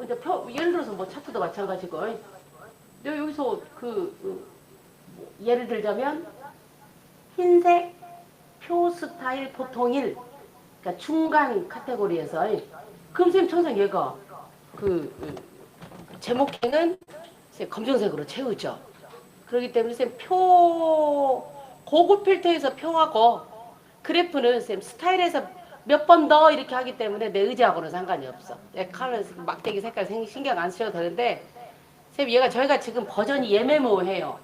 이제 예를 들어서 뭐 차트도 마찬가지고, 내가 여기서 예를 들자면, 흰색 표 스타일 보통 1, 그러니까 중간 카테고리에서, 그럼 선생님 천상 얘가 제목행은 검정색으로 채우죠. 그렇기 때문에 쌤 고급 필터에서 표하고 그래프는 쌤 스타일에서 몇 번 더 이렇게 하기 때문에 내 의지하고는 상관이 없어. 내 컬러 막대기 색깔 신경 안 쓰셔도 되는데 쌤 얘가 저희가 지금 버전이 예매모호해요.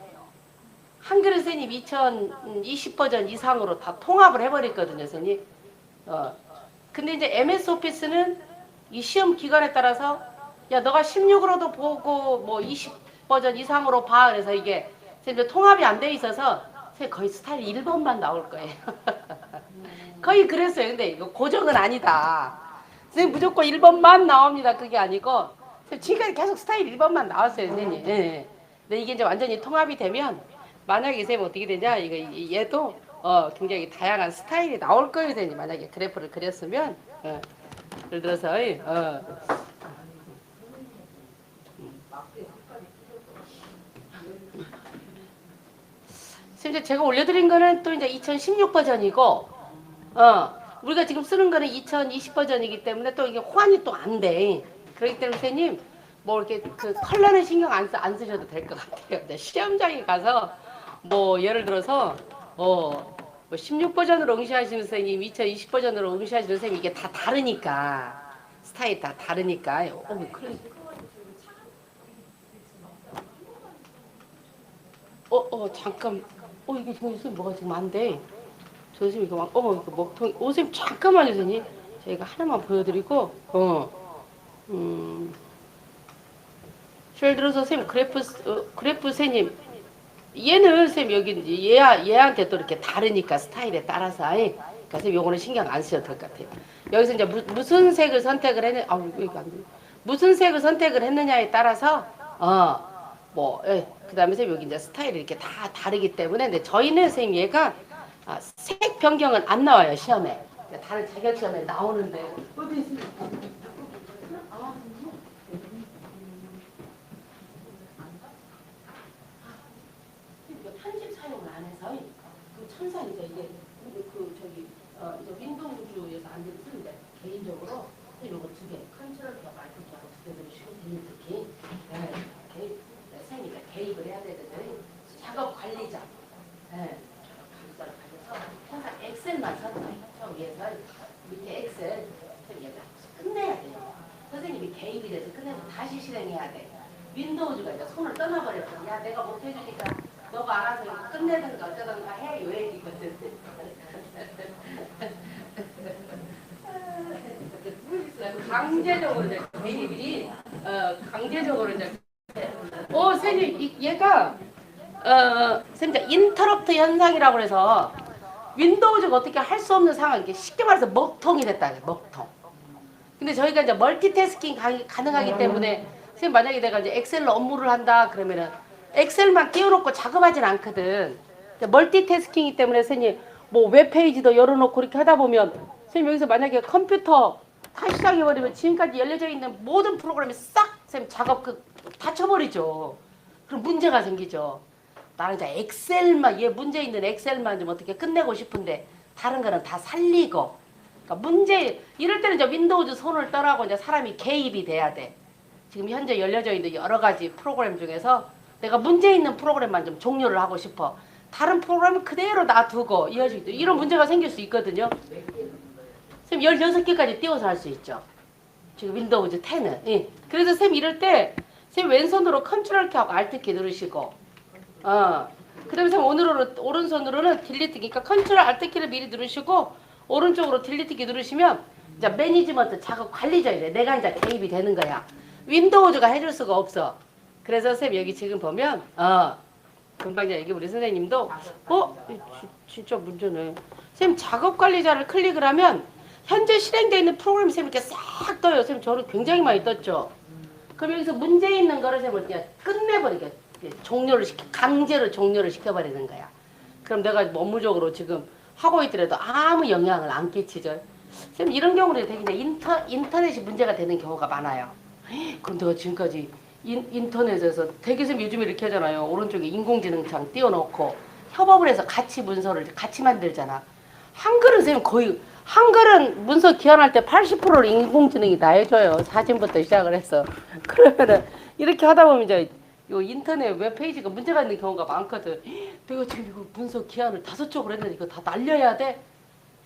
한글은 선생님 2020 버전 이상으로 다 통합을 해버렸거든요, 선생님. 근데 이제 MS 오피스는 이 시험 기간에 따라서 야 너가 16으로도 보고 뭐 20 버전 이상으로 봐. 그래서 이게 선생님 통합이 안 돼 있어서 선생님 거의 스타일 1번만 나올 거예요. 거의 그랬어요. 근데 이거 고정은 아니다. 선생님 무조건 1번만 나옵니다. 그게 아니고 지금까지 계속 스타일 1번만 나왔어요, 선생님. 네. 근데 이게 이제 완전히 통합이 되면 만약에 선생님 어떻게 되냐, 얘도 굉장히 다양한 스타일이 나올 거예요, 선생님. 만약에 그래프를 그렸으면, 예를 들어서, 이제 제가 올려드린 거는 또 이제 2016 버전이고, 우리가 지금 쓰는 거는 2020 버전이기 때문에 또 이게 호환이 또 안 돼. 그렇기 때문에 선생님, 뭐 이렇게 컬러는 신경 안 쓰셔도 될 것 같아요. 시험장에 가서, 뭐 예를 들어서 뭐 16 버전으로 응시하시는 선생님, 2020 버전으로 응시하시는 선생님 이게 다 다르니까 스타일이 다 다르니까. 잠깐. 이게 선생님 뭐가 지금 안 돼. 저 선생님 이거 이거 먹통. 선생님 잠깐만요, 선생님. 제가 하나만 보여드리고. 예를 들어서 선생님 그래프 선생님. 얘는 선생님 여기 얘한테 또 이렇게 다르니까 스타일에 따라서 그러니까 선생님 요거는 신경 안 쓰셔도 될 것 같아요. 여기서 이제 무슨 색을 선택을 했느 무슨 색을 선택을 했느냐에 따라서 그다음에 선생님 여기 이제 스타일이 이렇게 다 다르기 때문에 근데 저희는 선생님 얘가 색 변경은 안 나와요, 시험에. 다른 자격 시험에 나오는데 어디 있습니까? 편집 사용을 안 해서 천상 이제 이게 이제 윈도우즈에서 안 되는 쓰는데 개인적으로 이거 2개 컨트롤 더 마이크하고 2개 누르시고 개인 특히 선생님이 개입을 해야 되거든요. 작업 관리자 관리자를 가져서 항상 엑셀만 선택하기 위해서 밑에 엑셀 얘가 끝내야 돼요. 선생님이 개입이 돼서 끝내고 다시 실행해야 돼. 윈도우즈가 이제 손을 떠나버렸어. 야 내가 못 해주니까 너가 알아서 끝내든가 어쩌든가 해. 요 얘기거든. 강제적으로 이제 개입이 강제적으로 이제 선생님 얘가 선생님 인터럽트 현상이라고 해서 윈도우즈가 어떻게 할 수 없는 상황, 이게 쉽게 말해서 먹통이 됐다. 먹통. 근데 저희가 이제 멀티태스킹 가능하기 때문에 선생님 만약에 내가 이제 엑셀로 업무를 한다 그러면은 엑셀만 띄워놓고 작업하진 않거든. 멀티태스킹이기 때문에 선생님 뭐 웹페이지도 열어놓고 이렇게 하다 보면 선생님 여기서 만약에 컴퓨터 다 시작해버리면 지금까지 열려져 있는 모든 프로그램이 싹 선생님 작업 닫혀버리죠. 그럼 문제가 생기죠. 나는 이제 엑셀만 문제 있는 엑셀만 좀 어떻게 끝내고 싶은데 다른 거는 다 살리고. 그러니까 이럴 때는 이제 윈도우즈 손을 떠나고 이제 사람이 개입이 돼야 돼. 지금 현재 열려져 있는 여러 가지 프로그램 중에서 내가 문제 있는 프로그램만 좀 종료를 하고 싶어. 다른 프로그램은 그대로 놔두고 이런 문제가 생길 수 있거든요. 선생님 16개까지 띄워서 할 수 있죠. 지금 윈도우즈 10은. 예. 그래서 선생님 이럴 때 선생님 왼손으로 컨트롤 키하고 알트 키 누르시고 그 다음에 선생님 오른손으로는 딜리트 키. 그러니까 컨트롤 알트 키를 미리 누르시고 오른쪽으로 딜리트 키 누르시면 이제 매니지먼트 작업 관리자 이래. 내가 이제 개입이 되는 거야. 윈도우즈가 해줄 수가 없어. 그래서 선생님 여기 지금 보면 금방 여기 우리 선생님도 진짜 문제네. 선생님 작업 관리자를 클릭을 하면 현재 실행되어 있는 프로그램 선생님 이렇게 싹 떠요. 선생님 저를 굉장히 많이 떴죠. 그럼 여기서 문제 있는 거를 선생님 그냥 끝내버리게 강제로 종료를 시켜버리는 거야. 그럼 내가 업무적으로 지금 하고 있더라도 아무 영향을 안 끼치죠. 선생님 이런 경우는 되게 인터넷이 문제가 되는 경우가 많아요. 그럼 내가 지금까지 인터넷에서 대기쌤 요즘에 이렇게 하잖아요. 오른쪽에 인공지능창 띄워놓고 협업을 해서 같이 문서를 같이 만들잖아. 한글은 쌤 거의 한글은 문서 기한할 때 80%를 인공지능이 다 해줘요. 사진부터 시작을 해서. 그러면은 이렇게 하다 보면 이제 요 인터넷 웹페이지가 문제가 있는 경우가 많거든. 내가 지금 이거 문서 기한을 5쪽을 했는데 이거 다 날려야 돼?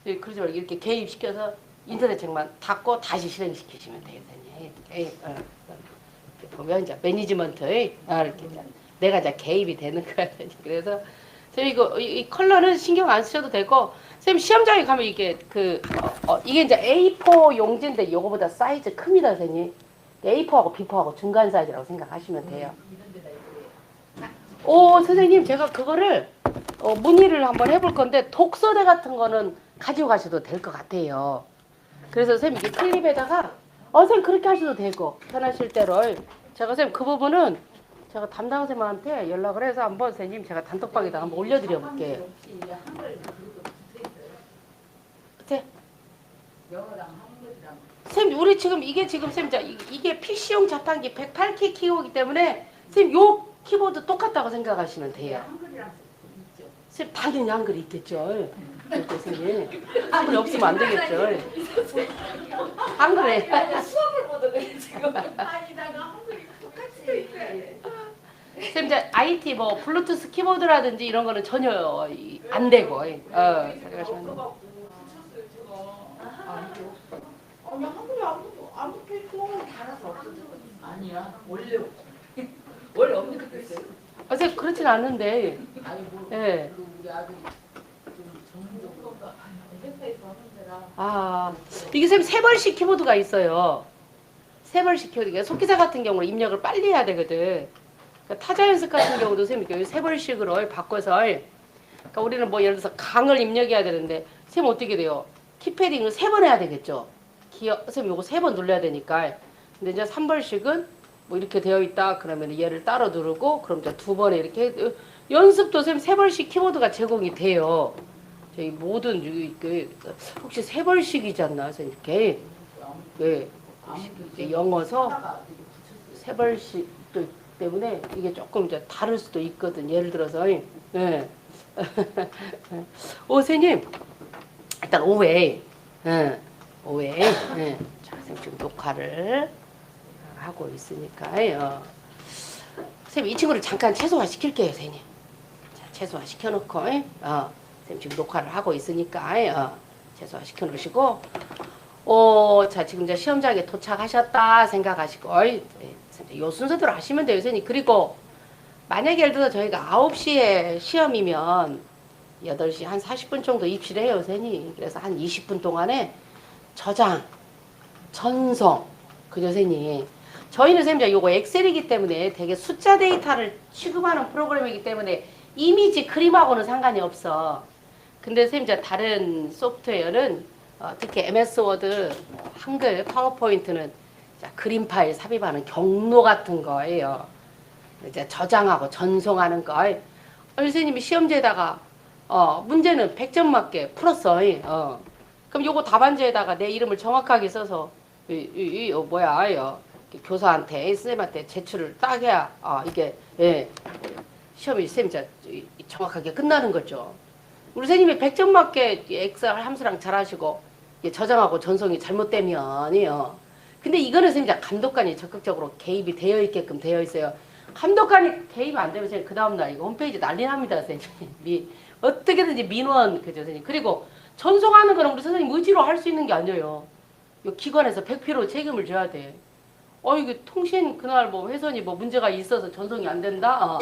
그러지 말고 이렇게 개입시켜서 인터넷 책만 닫고 다시 실행시키시면 되겠네. 보면 이제 매니지먼트의 이렇게 내가 이제 개입이 되는 거야. 그래서 쌤 이거 이 컬러는 신경 안 쓰셔도 되고 쌤 시험장에 가면 이게 이게 이제 A4 용지인데 요거보다 사이즈 큽니다, 선생님. A4하고 B4하고 중간 사이즈라고 생각하시면 돼요. 오, 선생님 제가 그거를 문의를 한번 해볼 건데 독서대 같은 거는 가지고 가셔도 될 것 같아요. 그래서 쌤 이게 클립에다가 쌤 그렇게 하셔도 되고 편하실 대로 제가 쌤 그 부분은 제가 담당쌤한테 연락을 해서 한번 선생님 제가 단톡방에다 한번 올려드려 볼게요. 네. 쌤 우리 지금 이게 지금 쌤 이게 PC용 자판기 108K 키보드이기 때문에 쌤 요 키보드 똑같다고 생각하시면 돼요. 쌤 당연히 한글이 있겠죠. 선생님 한글이 없으면 안 되겠죠. 한글에 수업을 보더니 지금 아니다가 한글이 똑같이 쌤 이제 IT 뭐 블루투스 키보드라든지 이런 거는 전혀 안 되고 생각하시면 돼요. 아니 한글이 안 붙어있고 달아서 없어졌거든. 아니야 원래 원래 없는 것도 있어요. 쌤 그렇진 않은데. 아니 뭐 예. 우리 아들이 좀 전문적으로 회사에서 하는 데라. 아 이게 쌤 3번씩 키보드가 있어요. 3번씩 키보드가 속기사 같은 경우는 입력을 빨리 해야 되거든. 그러니까 타자 연습 같은 경우도 쌤 이렇게 3번씩으로 바꿔서 그러니까 우리는 뭐 예를 들어서 강을 입력해야 되는데 쌤 어떻게 돼요? 키패딩을 3번 해야 되겠죠. 쌤 요거 3번 눌러야 되니까. 근데 이제 3번씩은 뭐 이렇게 되어 있다 그러면 얘를 따로 누르고 그럼 이제 2번에 이렇게 연습도 쌤 3번씩 키보드가 제공이 돼요. 저희 모든 혹시 3번씩이지 않나 쌤 이렇게 영어서 3번씩 때문에 이게 조금 이제 다를 수도 있거든. 예를 들어서 선생님 일단 오해 오해 자 선생님 지금 녹화를 하고 있으니까요. 선생님 이 친구를 잠깐 최소화 시킬게요 선생님. 자 최소화 시켜놓고 선생님 지금 녹화를 하고 있으니까 최소화 시켜놓으시고 자 지금 이제 시험장에 도착하셨다 생각하시고 요 순서대로 하시면 돼요 선생님. 그리고 만약에 예를 들어서 저희가 9시에 시험이면 8시 한 40분 정도 입시를 해요 선생님. 그래서 한 20분 동안에 저장, 전송 그죠 선생님. 저희는 선생님 요거 엑셀이기 때문에 되게 숫자 데이터를 취급하는 프로그램이기 때문에 이미지 그림하고는 상관이 없어. 근데 선생님 다른 소프트웨어는 특히 MS 워드, 한글, 파워포인트는 그림 파일 삽입하는 경로 같은 거예요. 이제 저장하고 전송하는 거. 선생님이 시험지에다가 문제는 100점 맞게 풀었어. 그럼 요거 답안지에다가 내 이름을 정확하게 써서 교사한테 선생님한테 제출을 딱 해야 이게 시험이 선생님 정확하게 끝나는 거죠. 우리 선생님이 100점 맞게 엑셀 함수랑 잘하시고 저장하고 전송이 잘못되면이요. 근데 이거는 선생님 감독관이 적극적으로 개입이 되어 있게끔 되어 있어요. 감독관이 개입 안 되면 선생님 그 다음날 이거 홈페이지 난리 납니다 선생님. 어떻게든지 민원 그죠 선생님. 그리고 전송하는 거는 우리 선생님 의지로 할 수 있는 게 아니에요. 이 기관에서 100% 책임을 져야 돼. 이게 통신 그날 뭐 회선이 뭐 문제가 있어서 전송이 안 된다.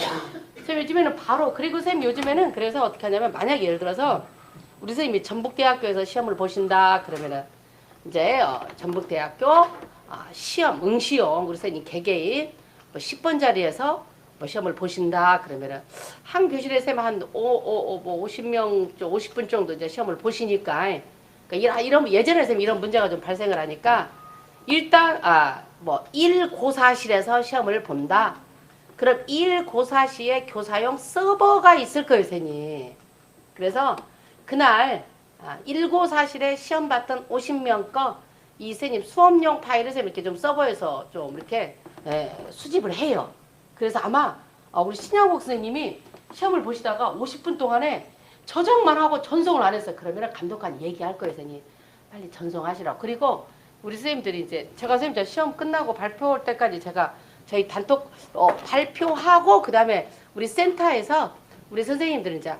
선생님 요즘에는 바로 그리고 선생님 요즘에는 그래서 어떻게 하냐면 만약에 예를 들어서 우리 선생님이 전북대학교에서 시험을 보신다 그러면은 이제 전북대학교 시험 응시용 우리 선생님 개개인 뭐 10번 자리에서 뭐 시험을 보신다 그러면은 한 교실에 쌤 한 50명 50분 정도 이제 시험을 보시니까 그러니까 이런 예전에 쌤 이런 문제가 좀 발생을 하니까 일단 뭐 1고사실에서 시험을 본다. 그럼 1고사시에 교사용 서버가 있을 거예요, 선생님. 그래서 그날 1고사실에 시험 봤던 50명 거 이 선생님 수업용 파일을 선생님 이렇게 좀 서버에서 좀 이렇게 수집을 해요. 그래서 아마 우리 신양복 선생님이 시험을 보시다가 50분 동안에 저장만 하고 전송을 안 했어요. 그러면 감독관이 얘기할 거예요, 선생님. 빨리 전송하시라고. 그리고 우리 선생님들이 이제 제가 선생님 시험 끝나고 발표할 때까지 제가 저희 단톡 발표하고 그다음에 우리 센터에서 우리 선생님들은 이제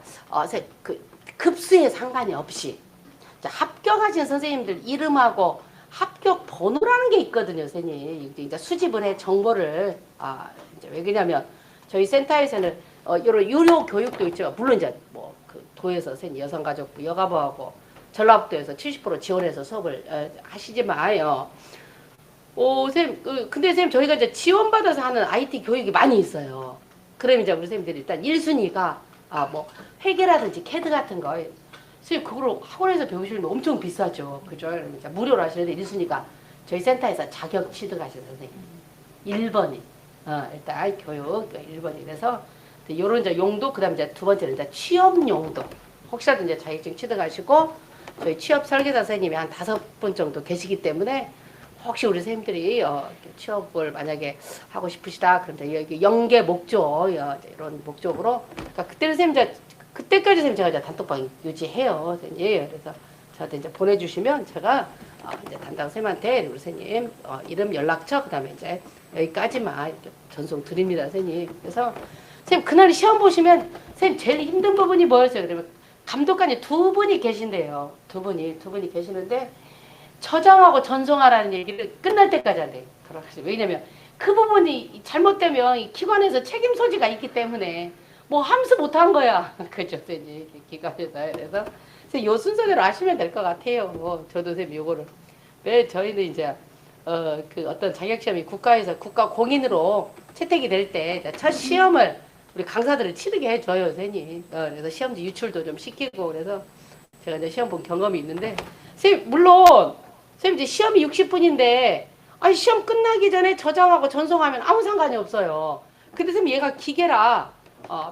그 급수에 상관이 없이 합격하신 선생님들 이름하고 합격 번호라는 게 있거든요, 선생님. 이제 수집을 해 정보를 이제 왜 그러냐면 저희 센터에서는 이런 유료 교육도 있죠. 물론 이제 뭐 그 도에서 선생님 여성가족부 여가부하고 전라북도에서 70% 지원해서 수업을 하시지만요. 선생님, 근데 선생님 저희가 이제 지원받아서 하는 IT 교육이 많이 있어요. 그럼 이제 우리 선생님들이 일단 1순위가 뭐 회계라든지 캐드 같은 거. 선생님 그거를 학원에서 배우시면 엄청 비싸죠. 그죠? 이제 무료로 하시는데 1순위가 저희 센터에서 자격 취득하시는 선생님. 1번이 일단 교육 1번이 그래서 요런 이제 용도 그다음에 이제 두 번째는 이제 취업 용도. 혹시라도 이제 자격증 취득하시고 저희 취업 설계사 선생님이 한 5분 정도 계시기 때문에 혹시 우리 선생님들이 취업을 만약에 하고 싶으시다 그럼 여기 연계 목적 이런 목적으로 그러니까 그때는 선생님 그때까지 선생님 제가 이제 단톡방 유지해요. 선생님. 그래서 저한테 이제 보내주시면 제가 이제 담당 선생님한테 우리 선생님 이름 연락처 그다음에 이제 여기까지만 이렇게 전송 드립니다, 선생님. 그래서 선생님 그날 시험 보시면 선생님 제일 힘든 부분이 뭐였어요? 그러면 감독관이 2분이 계신데요. 두 분이 계시는데 저장하고 전송하라는 얘기를 끝날 때까지 안 돼요. 왜냐면 그 부분이 잘못되면 이 기관에서 책임 소지가 있기 때문에 뭐 함수 못한 거야. 그죠, 선생님. 기관에서. 그래서 요 순서대로 하시면 될 것 같아요. 저도 선생님 요거를. 왜 저희는 이제 그 어떤 자격시험이 국가에서 국가 공인으로 채택이 될 때 첫 시험을 우리 강사들을 치르게 해줘요, 선생님. 그래서 시험지 유출도 좀 시키고 그래서 제가 이제 시험 본 경험이 있는데 선생님 물론 선생님 이제 시험이 60분인데 시험 끝나기 전에 저장하고 전송하면 아무 상관이 없어요. 근데 선생님 얘가 기계라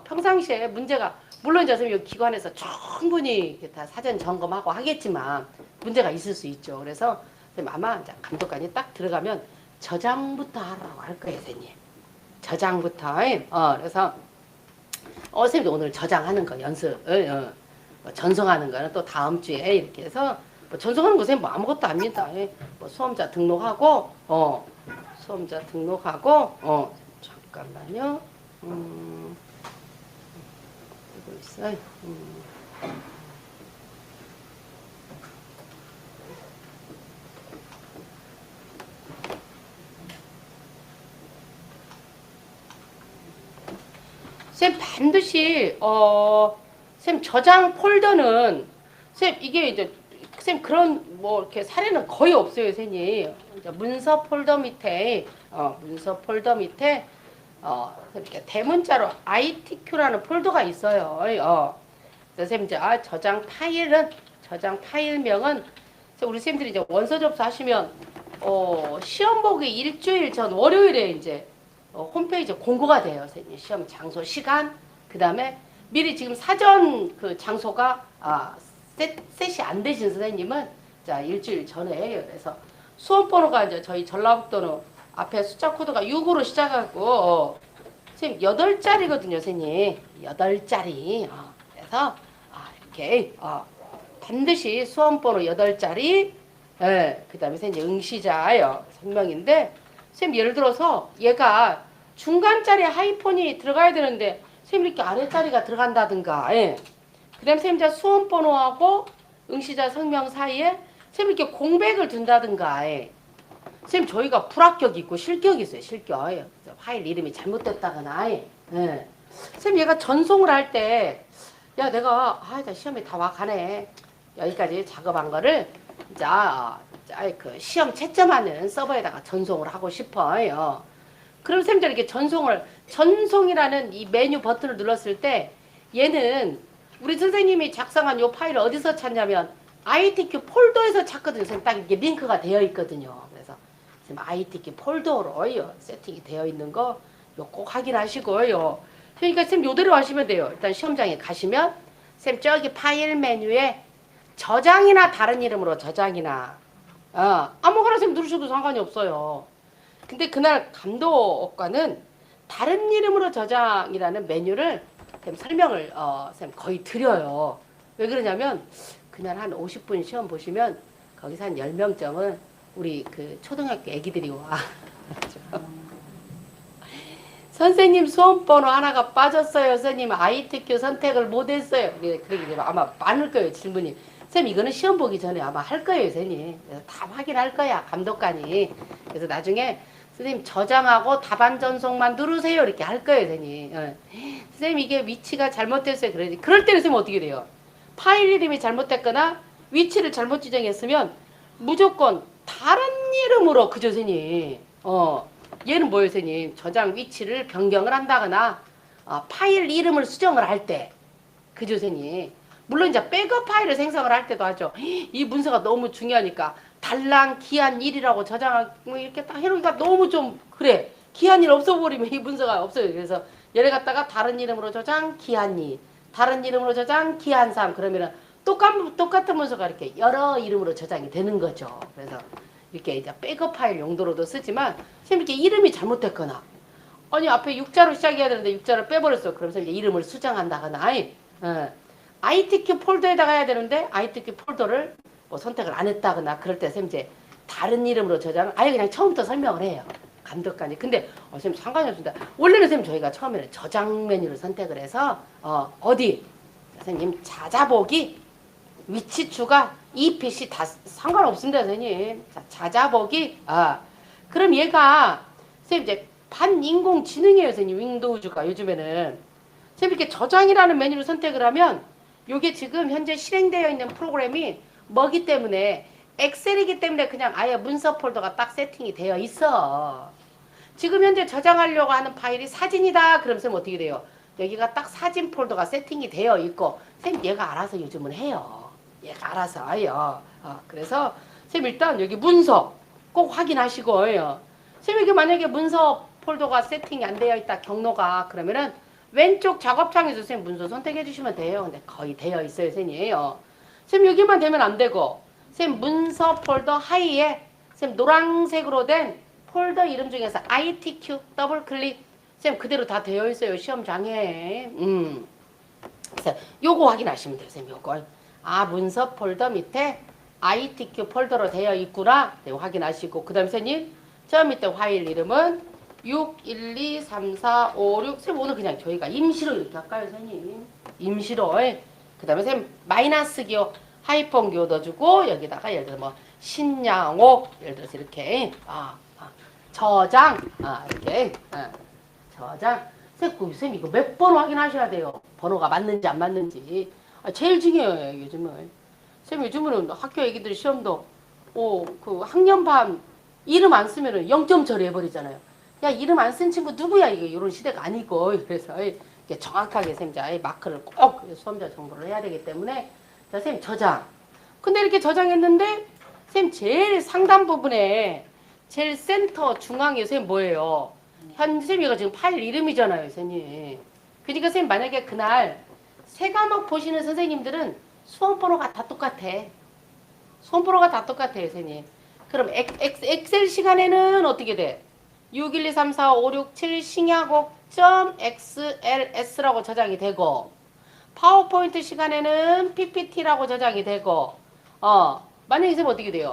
평상시에 문제가 물론 이제 선생님 기관에서 충분히 다 사전 점검하고 하겠지만 문제가 있을 수 있죠. 그래서 선생님 아마 이제 감독관이 딱 들어가면 저장부터 하라고 할 거예요, 선생님. 저장부터. 그래서 선생님도 오늘 저장하는 거 연습, 전송하는 거는 또 다음 주에 이렇게 해서 전송하는 거 선생님 뭐 아무것도 아닙니다. 뭐 수험자 등록하고, 수험자 등록하고, 잠깐만요. 이거 있어요. 쌤 반드시 쌤 저장 폴더는 쌤 이게 이제 쌤 그런 뭐 이렇게 사례는 거의 없어요, 선생님. 이제 문서 폴더 밑에 문서 폴더 밑에 이렇게 대문자로 ITQ라는 폴더가 있어요. 그래서 쌤 이제 저장 파일명은 우리 쌤들이 이제 원서 접수하시면 시험 보기 일주일 전 월요일에 이제 홈페이지에 공고가 돼요, 선생님. 시험 장소, 시간, 그 다음에 미리 지금 사전 그 장소가 셋이 안 되신 선생님은 자 일주일 전에 그래서 수험번호가 이제 저희 전라북도는 앞에 숫자 코드가 6으로 시작하고 선생님 8자리거든요, 선생님. 8자리. 그래서 이렇게 반드시 수험번호 8자리. 그 다음에 선생님 응시자예요. 성명인데 선생님 예를 들어서 얘가 중간짜리 하이폰이 들어가야 되는데 선생님 이렇게 아랫자리가 들어간다든가 그 다음에 선생님 자 수험번호하고 응시자 성명 사이에 선생님 이렇게 공백을 둔다든가 선생님 저희가 불합격이 있고 실격이 있어요. 실격. 파일 이름이 잘못됐다거나 선생님 얘가 전송을 할 때 야 내가 나 시험에 다 와가네 여기까지 작업한 거를 그 시험 채점하는 서버에다가 전송을 하고 싶어요. 그럼 선생님들 이렇게 전송이라는 이 메뉴 버튼을 눌렀을 때 얘는 우리 선생님이 작성한 요 파일을 어디서 찾냐면 ITQ 폴더에서 찾거든요. 선생님 딱 이게 링크가 되어 있거든요. 그래서 지금 ITQ 폴더로 세팅이 되어 있는 거 꼭 확인하시고요. 그러니까 선생님 요대로 하시면 돼요. 일단 시험장에 가시면 선생님 저기 파일 메뉴에 저장이나 다른 이름으로 저장이나 아무거나 쌤 누르셔도 상관이 없어요. 근데 그날 감독과는 다른 이름으로 저장이라는 메뉴를 쌤 설명을 쌤 거의 드려요. 왜 그러냐면 그날 한 50분 시험 보시면 거기서 한 10명쯤은 우리 그 초등학교 애기들이 와. 선생님 수험번호 하나가 빠졌어요. 선생님 ITQ 선택을 못했어요. 그러게 아마 많을 거예요 질문이. 쌤 이거는 시험 보기 전에 아마 할 거예요 선생님. 그래서 다 확인할 거야 감독관이. 그래서 나중에 선생님 저장하고 답안 전송만 누르세요 이렇게 할 거예요 선생님. 선생님 이게 위치가 잘못됐어요. 그럴 때는 선생님 어떻게 돼요? 파일 이름이 잘못됐거나 위치를 잘못 지정했으면 무조건 다른 이름으로 그죠 선생님. 얘는 뭐예요 선생님? 저장 위치를 변경을 한다거나 파일 이름을 수정을 할 때 그죠 선생님? 물론 이제 백업 파일을 생성을 할 때도 하죠. 이 문서가 너무 중요하니까 달랑 기한일이라고 저장하고 뭐 이렇게 딱 해놓으니까 너무 좀 그래. 기한일 없어버리면 이 문서가 없어요. 그래서 얘를 갖다가 다른 이름으로 저장 기한일, 다른 이름으로 저장 기한삼 그러면은 똑같은 문서가 이렇게 여러 이름으로 저장이 되는 거죠. 그래서 이렇게 이제 백업 파일 용도로도 쓰지만 선생님 이렇게 이름이 잘못됐거나 아니 앞에 육자로 시작해야 되는데 육자를 빼버렸어. 그러면서 이제 이름을 수정한다거나 ITQ 폴더에다가 해야 되는데 ITQ 폴더를 뭐 선택을 안 했다거나 그럴 때 선생님 이제 다른 이름으로 저장 아예 그냥 처음부터 설명을 해요. 감독관이. 근데 선생님 상관이 없습니다. 원래는 선생님 저희가 처음에는 저장 메뉴를 선택을 해서 어디 선생님 찾아보기 위치 추가 EPC 다 상관없습니다 선생님. 자, 찾아보기 그럼 얘가 선생님 이제 반인공지능이에요 선생님. 윈도우즈가 요즘에는 선생님 이렇게 저장이라는 메뉴를 선택을 하면 요게 지금 현재 실행되어 있는 프로그램이 뭐기 때문에 엑셀이기 때문에 그냥 아예 문서 폴더가 딱 세팅이 되어 있어. 지금 현재 저장하려고 하는 파일이 사진이다. 그럼 선생님 어떻게 돼요? 여기가 딱 사진 폴더가 세팅이 되어 있고 선생님 얘가 알아서 요즘은 해요. 얘가 알아서 해요. 그래서 선생님 일단 여기 문서 꼭 확인하시고요. 선생님 이게 만약에 문서 폴더가 세팅이 안 되어 있다 경로가 그러면은 왼쪽 작업창에서 선생님 문서 선택해 주시면 돼요. 근데 거의 되어 있어요 선생님. 선생님 여기만 되면 안 되고 선생님 문서 폴더 하이에 선생님 노란색으로 된 폴더 이름 중에서 ITQ 더블 클릭 선생님 그대로 다 되어 있어요 시험장에. 그래서 요거 확인하시면 돼요 선생님. 요거 문서 폴더 밑에 ITQ 폴더로 되어 있구나. 네, 확인하시고 그 다음에 선생님 저 밑에 파일 이름은 6, 1, 2, 3, 4, 5, 6 선생님 오늘 그냥 저희가 임시로 이렇게 할까요 선생님? 임시로. 그 다음에 선생님 마이너스 기호 하이폰 기호 넣어주고 여기다가 예를 들어 뭐 신양옥 예를 들어서 이렇게 저장 이렇게 저장. 선생님 이거 몇 번 확인하셔야 돼요. 번호가 맞는지 안 맞는지. 제일 중요해요 요즘은. 선생님 요즘은 학교 애기들 시험도 그 학년반 이름 안 쓰면은 0점 처리해버리잖아요. 야 이름 안 쓴 친구 누구야 이게 이런 시대가 아니고. 그래서 이렇게 정확하게 선생님 마크를 꼭 수험자 정보를 해야 되기 때문에 자 선생님 저장. 근데 이렇게 저장했는데 선생님 제일 상단 부분에 제일 센터 중앙에 선생님 뭐예요? 선생님이가 지금 파일 이름이잖아요 선생님. 그러니까 선생님 만약에 그날 세 과목 보시는 선생님들은 수험번호가 다 똑같아. 수험번호가 다 똑같아요 선생님. 그럼 엑셀 시간에는 어떻게 돼? 6, 1, 2, 3, 4, 5, 6, 7 싱야곡.xls.라고 저장이 되고 파워포인트 시간에는 ppt라고 저장이 되고 만약에 선생님 어떻게 돼요?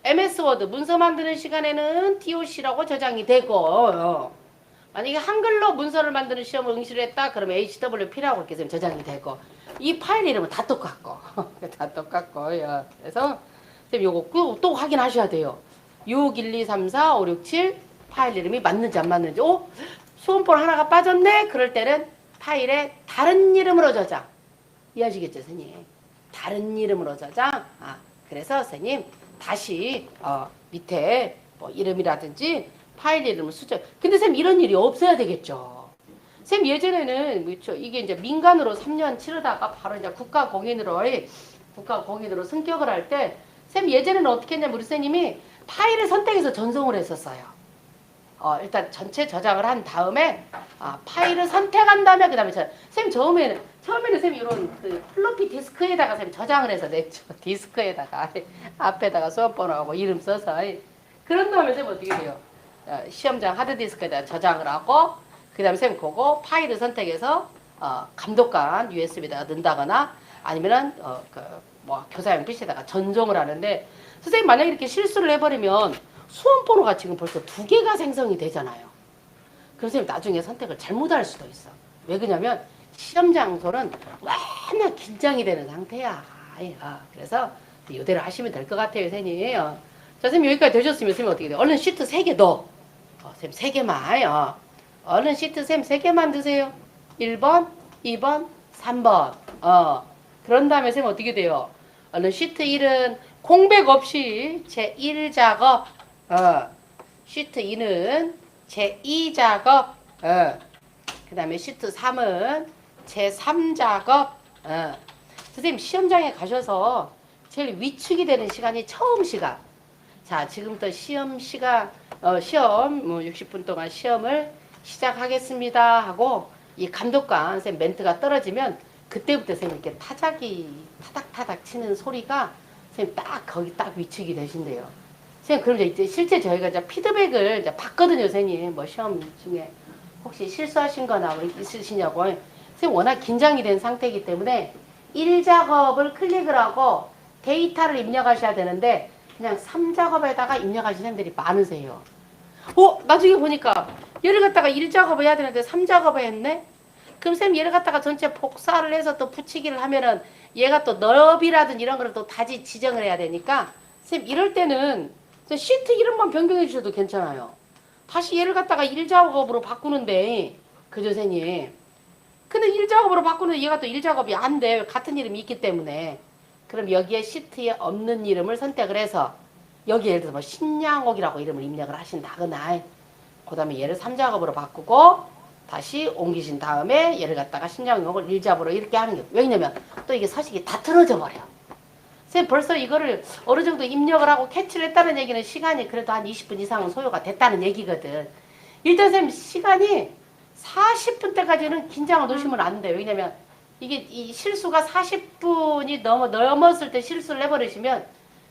MS 워드 문서 만드는 시간에는 doc라고 저장이 되고 만약에 한글로 문서를 만드는 시험을 응시를 했다 그러면 hwp라고 이렇게 선생님 저장이 되고 이 파일 이름은 다 똑같고 다 똑같고요. 그래서 선생님 요거 또 확인하셔야 돼요. 6, 1, 2, 3, 4, 5, 6, 7 파일 이름이 맞는지 안 맞는지. 수험번호 하나가 빠졌네. 그럴 때는 파일에 다른 이름으로 저장. 이해하시겠죠 선생님? 다른 이름으로 저장. 그래서 선생님 다시 밑에 뭐 이름이라든지 파일 이름을 수정. 근데 선생님 이런 일이 없어야 되겠죠. 선생님 예전에는 그렇죠. 이게 이제 민간으로 3년 치르다가 바로 이제 국가공인으로 승격을 할 때 선생님 예전에는 어떻게 했냐면 우리 선생님이 파일을 선택해서 전송을 했었어요. 일단 전체 저장을 한 다음에 파일을 선택한 다음에 그 다음에 선생님 처음에는 쌤이 이런 그 플로피 디스크에다가 쌤 저장을 해서 냈죠. 디스크에다가 앞에다가 수험번호하고 이름 써서. 그런 다음에 쌤 어떻게 돼요? 시험장 하드디스크에다 저장을 하고 그 다음에 쌤 그거 파일을 선택해서 감독관 USB에다가 넣는다거나 아니면은 뭐 교사용 PC에다가 전송을 하는데 선생님 만약에 이렇게 실수를 해버리면 수험번호가 지금 벌써 2개가 생성이 되잖아요. 그래서 선생님 나중에 선택을 잘못할 수도 있어. 왜 그러냐면 시험 장소는 워낙 긴장이 되는 상태야. 그래서 이대로 하시면 될 것 같아요, 선생님. 자, 선생님 여기까지 되셨으면 선생님 어떻게 돼요? 얼른 시트 3개 넣어. 선생님 3개만. 얼른 시트 쌤 3개만 드세요. 1번, 2번, 3번. 그런 다음에 선생님 어떻게 돼요? 얼른 시트 1은 공백 없이 제1작업. 시트 2는 제2작업. 그 다음에 시트 3은 제3작업. 선생님 시험장에 가셔서 제일 위축이 되는 시간이 처음 시간. 자, 지금부터 시험 시간, 시험 60분 동안 시험을 시작하겠습니다 하고 이 감독관 선생님 멘트가 떨어지면 그때부터 선생님 이렇게 타작이 타닥타닥 치는 소리가 선생님 딱 거기 딱 위축이 되신대요. 선생님 그럼 이제 실제 저희가 이제 피드백을 이제 받거든요, 선생님. 뭐 시험 중에 혹시 실수하신 거나 뭐 있으시냐고. 선생님 워낙 긴장이 된 상태이기 때문에 1작업을 클릭을 하고 데이터를 입력하셔야 되는데 그냥 3작업에다가 입력하시는 분들이 많으세요. 나중에 보니까 얘를 갖다가 1작업을 해야 되는데 3작업을 했네? 그럼 쌤 얘를 갖다가 전체 복사를 해서 또 붙이기를 하면은 얘가 또 넓이라든 이런 거를 또 다시 지정을 해야 되니까 쌤 이럴 때는 시트 이름만 변경해 주셔도 괜찮아요. 다시 얘를 갖다가 1작업으로 바꾸는데 그죠, 선생님? 근데 1작업으로 바꾸는데 얘가 또 1작업이 안 돼. 같은 이름이 있기 때문에. 그럼 여기에 시트에 없는 이름을 선택을 해서 여기 예를 들어서 뭐 신양옥이라고 이름을 입력을 하신다거나 그 다음에 얘를 3작업으로 바꾸고 다시 옮기신 다음에 얘를 갖다가 신양옥을 1작업으로 이렇게 하는 게 왜냐면 또 이게 서식이 다 틀어져 버려. 선생님 벌써 이거를 어느 정도 입력을 하고 캐치를 했다는 얘기는 시간이 그래도 한 20분 이상은 소요가 됐다는 얘기거든. 일단 선생님 시간이 40분 때까지는 긴장을 놓으시면 안 돼요. 왜냐면 이게 이 실수가 40분이 넘었을 때 실수를 해버리시면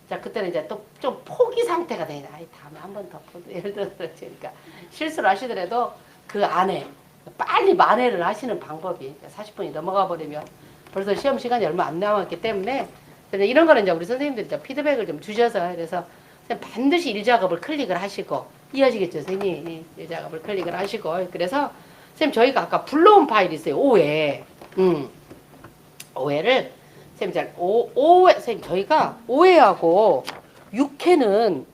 자 그때는 이제 또 좀 포기 상태가 되냐. 다음에 한 번 더 포기. 예를 들어서 그러니까 실수를 하시더라도 그 안에 빨리 만회를 하시는 방법이 40분이 넘어가 버리면 벌써 시험 시간이 얼마 안 남았기 때문에 이런 거는 이제 우리 선생님들이 이제 피드백을 좀 주셔서 그래서 반드시 1작업을 클릭을 하시고 이해하시겠죠, 선생님? 1작업을 클릭을 하시고 그래서 선생님 저희가 아까 불러온 파일이 있어요. 5회. 5회를 선생님 5회 선생님 저희가 5회하고 6회는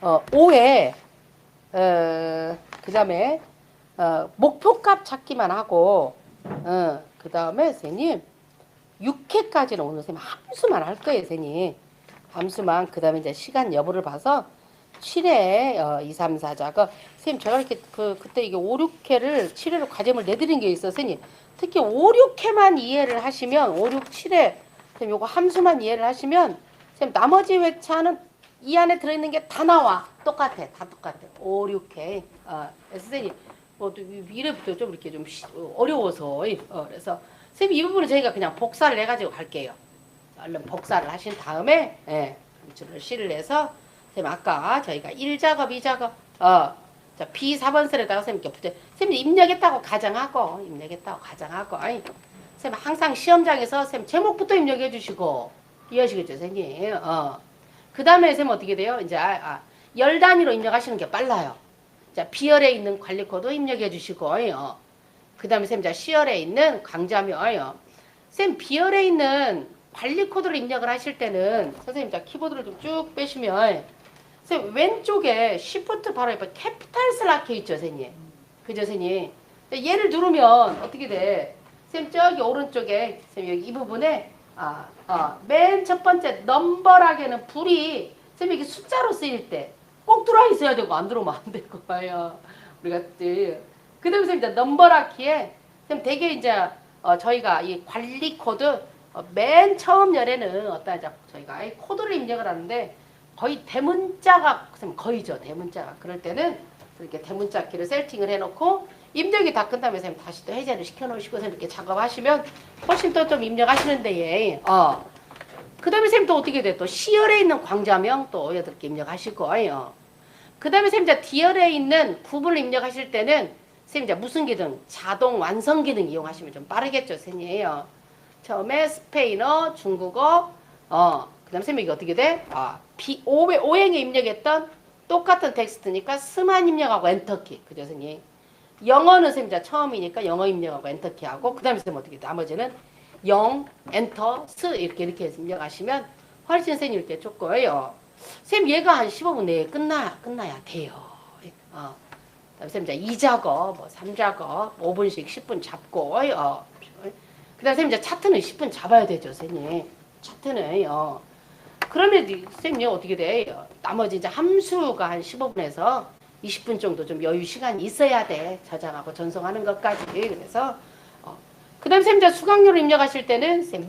5회 그다음에 목표값 찾기만 하고 그다음에 선생님 6회까지는 오늘 선생님 함수만 할 거예요, 선생님. 함수만 그다음에 이제 시간 여부를 봐서 7회 2, 3, 4 작업. 선생님 제가 이렇게 그때 이게 5, 6회를 7회로 과제물 내드린 게 있어, 선생님. 특히 5, 6회만 이해를 하시면 5, 6, 7회 선생님 요거 함수만 이해를 하시면 선생님 나머지 회차는 이 안에 들어있는 게 다 나와. 똑같아. 다 똑같아. 5, 6회. 선생님 뭐 이래부터 좀 이렇게 좀 어려워서 그래서 선생님 이 부분은 저희가 그냥 복사를 해가지고 갈게요. 얼른 복사를 하신 다음에 함수를 실을 해서 선생님 아까 저희가 1작업, 2작업 자 B4번셀에다가 선생님 이렇게 붙여 선생님 입력했다고 가정하고 선생님 항상 시험장에서 선생님 제목부터 입력해 주시고 이해하시겠죠, 선생님? 그 다음에 선생님 어떻게 돼요? 이제 열 단위로 입력하시는 게 빨라요. 자 B열에 있는 관리 코드 입력해 주시고 그 다음에 선생님 자 C열에 있는 강좌며 선생님 B열에 있는 관리 코드를 입력을 하실 때는 선생님 자 키보드를 좀 쭉 빼시면 선생님 왼쪽에 Shift 바로 옆에 캐피탈 슬락해 있죠, 선생님. 그죠, 선생님? 얘를 누르면 어떻게 돼? 선생님 저기 오른쪽에 선생님 여기 이 부분에 맨 첫 번째 넘버락에는 불이 선생님 이게 숫자로 쓰일 때 꼭 들어와 있어야 되고 안 들어오면 안 될 거예요. 우리가 그 다음에 선생님 넘버락 키에 선생님 되게 이제 저희가 이 관리 코드 맨 처음 열에는 어떤 이제 저희가 코드를 입력을 하는데 거의 대문자가 선생님 거의죠, 대문자가. 그럴 때는 이렇게 대문자 키를 세팅을 해놓고 입력이 다 끝나면 선생님 다시 또 해제를 시켜놓으시고 선생님 이렇게 작업하시면 훨씬 더 좀 입력하시는데 그 다음에 선생님 또 어떻게 돼? 또 C열에 있는 광자명 또 여덟 개 입력하시고 그 다음에 선생님 이제 D열에 있는 구분을 입력하실 때는 선생님 이제 무슨 기능? 자동 완성 기능 이용하시면 좀 빠르겠죠, 선생님. 처음에 스페인어, 중국어, 그 다음에 선생님 이게 어떻게 돼? 오행에 입력했던 똑같은 텍스트니까 스만 입력하고 엔터키. 그죠, 선생님? 영어는 선생님 이제 처음이니까 영어 입력하고 엔터키 하고, 그 다음에 선생님 어떻게 돼? 나머지는 0, 엔터, 스 이렇게 해서 입력하시면 훨씬 선생님 이렇게 좋고요. 선생님 얘가 한 15분 내에 끝나야 돼요. 선생님 이제 2작업, 뭐 3작업, 5분씩 10분 잡고요. 그 다음에 선생님 이제 차트는 10분 잡아야 되죠, 선생님. 차트는요. 그러면 선생님 어떻게 돼요? 나머지 이제 함수가 한 15분에서 20분 정도 좀 여유 시간이 있어야 돼. 저장하고 전송하는 것까지. 그래서 그 다음에 선생님 이제 수강료를 입력하실 때는 선생님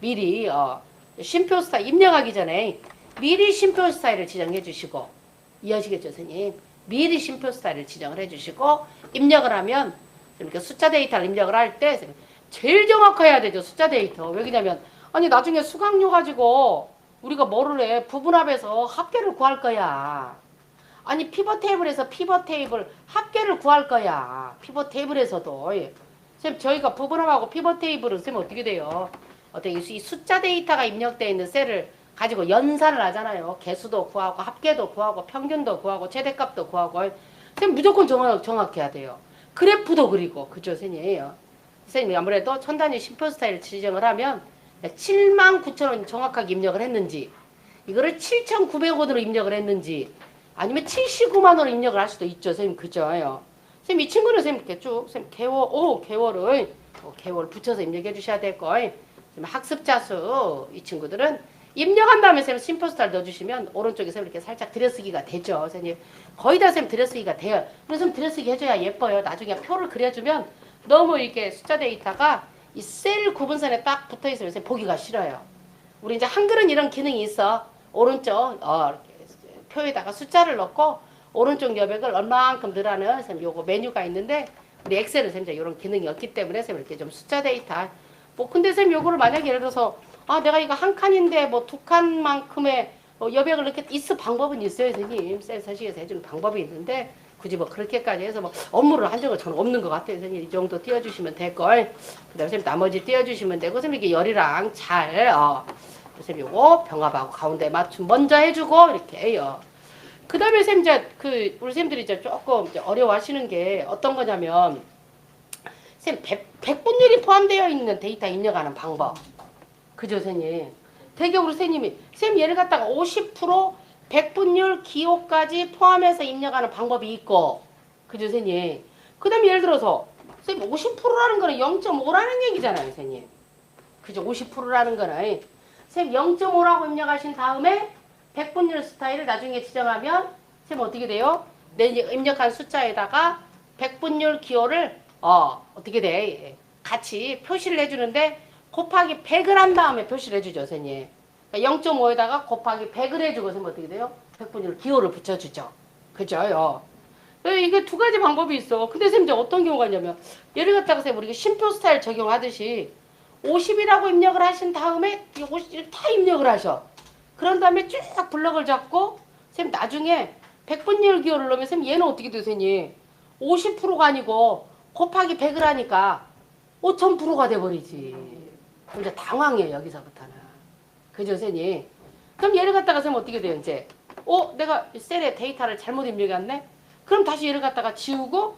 미리 쉼표 스타일 입력하기 전에 미리 쉼표 스타일을 지정해 주시고, 이해하시겠죠, 선생님? 미리 쉼표 스타일을 지정을 해 주시고 입력을 하면 이렇게 숫자 데이터를 입력을 할 때 제일 정확해야 되죠, 숫자 데이터. 왜냐면 아니 나중에 수강료 가지고 우리가 뭐를 해? 부분합에서 합계를 구할 거야. 아니 피벗 테이블에서 피벗 테이블 합계를 구할 거야. 피벗 테이블에서도. 선생님 저희가 부분합하고 피벗 테이블은 선생님 어떻게 돼요? 어떻게 이 숫자 데이터가 입력되어 있는 셀을 가지고 연산을 하잖아요. 개수도 구하고 합계도 구하고 평균도 구하고 최대값도 구하고. 선생님 무조건 정확해야 돼요. 그래프도 그리고. 그죠, 선생님? 선생님이 아무래도 천단위 쉼표 스타일을 지정을 하면 79,000원 정확하게 입력을 했는지, 이거를 7,900원으로 입력을 했는지, 아니면 79만 원으로 입력을 할 수도 있죠, 선생님. 그죠? 선생님 이 친구는 선생님 이렇게 쭉 선생님 개월 붙여서 입력해 주셔야 될 거예요. 학습자 수 이 친구들은 입력한 다음에 선생님 심포스타를 넣어주시면 오른쪽에서 이렇게 살짝 들여쓰기가 되죠, 선생님. 거의 다 선생님 들여쓰기가 돼요. 그래서 들여쓰기 해줘야 예뻐요. 나중에 표를 그려주면 너무 이렇게 숫자 데이터가 이 셀 구분선에 딱 붙어 있으면 선생님 보기가 싫어요. 우리 이제 한글은 이런 기능이 있어. 오른쪽 이렇게 표에다가 숫자를 넣고 오른쪽 여백을 얼마만큼 넣으라는 선생님 요거 메뉴가 있는데, 우리 엑셀은 선생님 이런 기능이 없기 때문에 선생님 이렇게 좀 숫자 데이터 근데 선생님 요거를 만약에 예를 들어서 내가 이거 한 칸인데 뭐 두 칸만큼의 여백을 이렇게 있을 방법은 있어요, 선생님. 셀 서식에서 해주는 방법이 있는데 굳이 뭐 그렇게까지 해서 뭐 업무를 한 적은 저는 없는 것 같아요, 선생님. 이 정도 띄워주시면 될 걸. 그다음에 선생님 나머지 띄워주시면 되고, 선생님 이렇게 열이랑 잘 선생님 요거 병합하고 가운데 맞춤 먼저 해주고 이렇게 해요. 그 다음에 선생님 이제 우리 선생님들이 이제 조금 이제 어려워하시는 게 어떤 거냐면, 선생님 백분율이 포함되어 있는 데이터 입력하는 방법. 그죠, 선생님? 대개우리 선생님 얘를 갖다가 50% 백분율 기호까지 포함해서 입력하는 방법이 있고, 그죠, 선생님? 그 다음에 예를 들어서 선생님 50%라는 거는 0.5라는 얘기잖아요, 선생님. 그죠? 50%라는 거는 선생님 0.5라고 입력하신 다음에 백분율 스타일을 나중에 지정하면 선생님 어떻게 돼요? 내 입력한 숫자에다가 백분율 기호를 어떻게 돼? 같이 표시를 해주는데 곱하기 100을 한 다음에 표시를 해주죠, 선생님. 그러니까 0.5에다가 곱하기 100을 해주고 선생님 어떻게 돼요? 백분율 기호를 붙여주죠. 그죠? 이게 두 가지 방법이 있어. 근데 선생님 이제 어떤 경우가 있냐면, 예를 갖다가 선생님 우리가 쉼표 스타일 적용하듯이 50이라고 입력을 하신 다음에 50을 다 입력을 하셔. 그런 다음에 쭉 블럭을 잡고 선생님 나중에 백분율 기호를 넣으면 선생님 얘는 어떻게 돼요, 선생님? 50%가 아니고 곱하기 100을 하니까 5000%가 돼버리지. 그럼 이제 당황해요, 여기서부터는. 그죠, 선생님? 그럼 얘를 갖다가 선생님 어떻게 돼요, 이제? 내가 셀에 데이터를 잘못 입력했네? 그럼 다시 얘를 갖다가 지우고,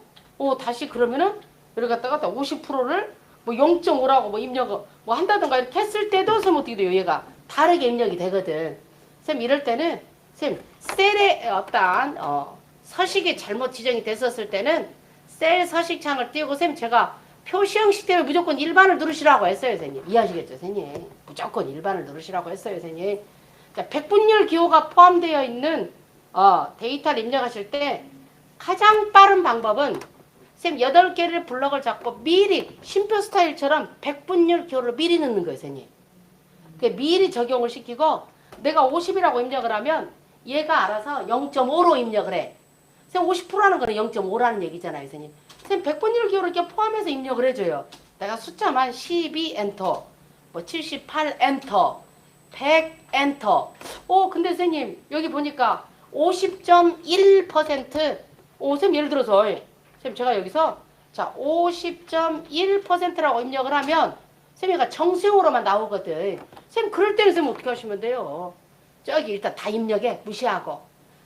다시 그러면은 얘를 갖다가 50%를 뭐 0.5라고 뭐 입력을 뭐 한다든가 이렇게 했을 때도 선생님 어떻게 돼요, 얘가? 다르게 입력이 되거든. 선생님 이럴 때는 선생님 셀에 어떤 서식이 잘못 지정이 됐었을 때는 셀 서식창을 띄우고, 선생님 제가 표시 형식 때문에 무조건 일반을 누르시라고 했어요, 선생님. 이해하시겠죠, 선생님? 무조건 일반을 누르시라고 했어요, 선생님. 자, 백분율 기호가 포함되어 있는 데이터를 입력하실 때 가장 빠른 방법은 선생님 8개를 블럭을 잡고 미리 쉼표 스타일처럼 백분율 기호를 미리 넣는 거예요, 선생님. 미리 적용을 시키고 내가 50이라고 입력을 하면 얘가 알아서 0.5로 입력을 해. 선생님 50%라는 거는 0.5라는 얘기잖아요, 선생님. 선생님 100분율 기호를 이렇게 포함해서 입력을 해줘요. 내가 숫자만 12 엔터, 뭐 78 엔터, 100 엔터. 근데 선생님 여기 보니까 50.1%. 선생님 예를 들어서 선생님 제가 여기서 자 50.1%라고 입력을 하면 선생님가 정수용으로만 나오거든. 선생님 그럴 때는 선생님 어떻게 하시면 돼요? 저기 일단 다 입력해 무시하고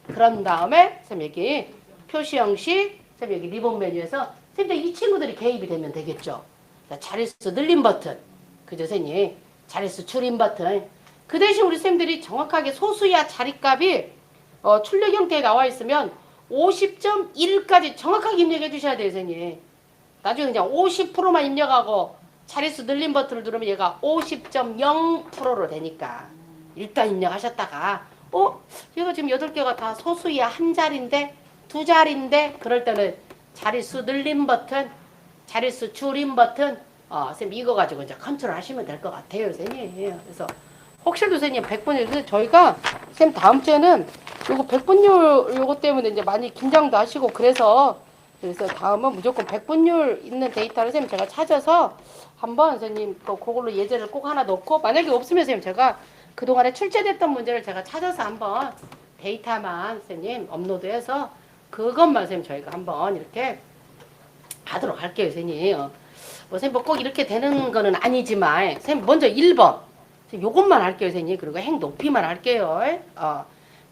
그런 다음에 선생님 여기 표시 형식 선생님 여기 리본 메뉴에서 선생님 이 친구들이 개입이 되면 되겠죠. 자, 자릿수 늘림 버튼 그죠 선생님? 자릿수 줄임 버튼 그 대신 우리 선생님들이 정확하게 소수야 자릿값이 출력 형태에 나와 있으면 50.1까지 정확하게 입력해 주셔야 돼요 선생님. 나중에 그냥 50%만 입력하고 자릿수 늘림 버튼을 누르면 얘가 50.0%로 되니까 일단 입력하셨다가 얘가 지금 8개가 다 소수야 한 자리인데 두 자리인데 그럴 때는 자릿수 늘림 버튼 자릿수 줄임 버튼 선생님 이거 가지고 이제 컨트롤 하시면 될 것 같아요 선생님. 그래서 혹시라도 선생님 100분율 저희가 선생님 다음 주에는 요거 100분율 요거 때문에 이제 많이 긴장도 하시고 그래서 다음은 무조건 100분율 있는 데이터를 선생님 제가 찾아서 한번 선생님 그걸로 예제를 꼭 하나 넣고 만약에 없으면 선생님 제가 그동안에 출제됐던 문제를 제가 찾아서 한번 데이터만 선생님 업로드해서 그것만 선생님 저희가 한번 이렇게 하도록 할게요 선생님. 선생님 뭐 꼭 이렇게 되는 거는 아니지만 선생님 먼저 1번 요것만 할게요 선생님. 그리고 행 높이만 할게요.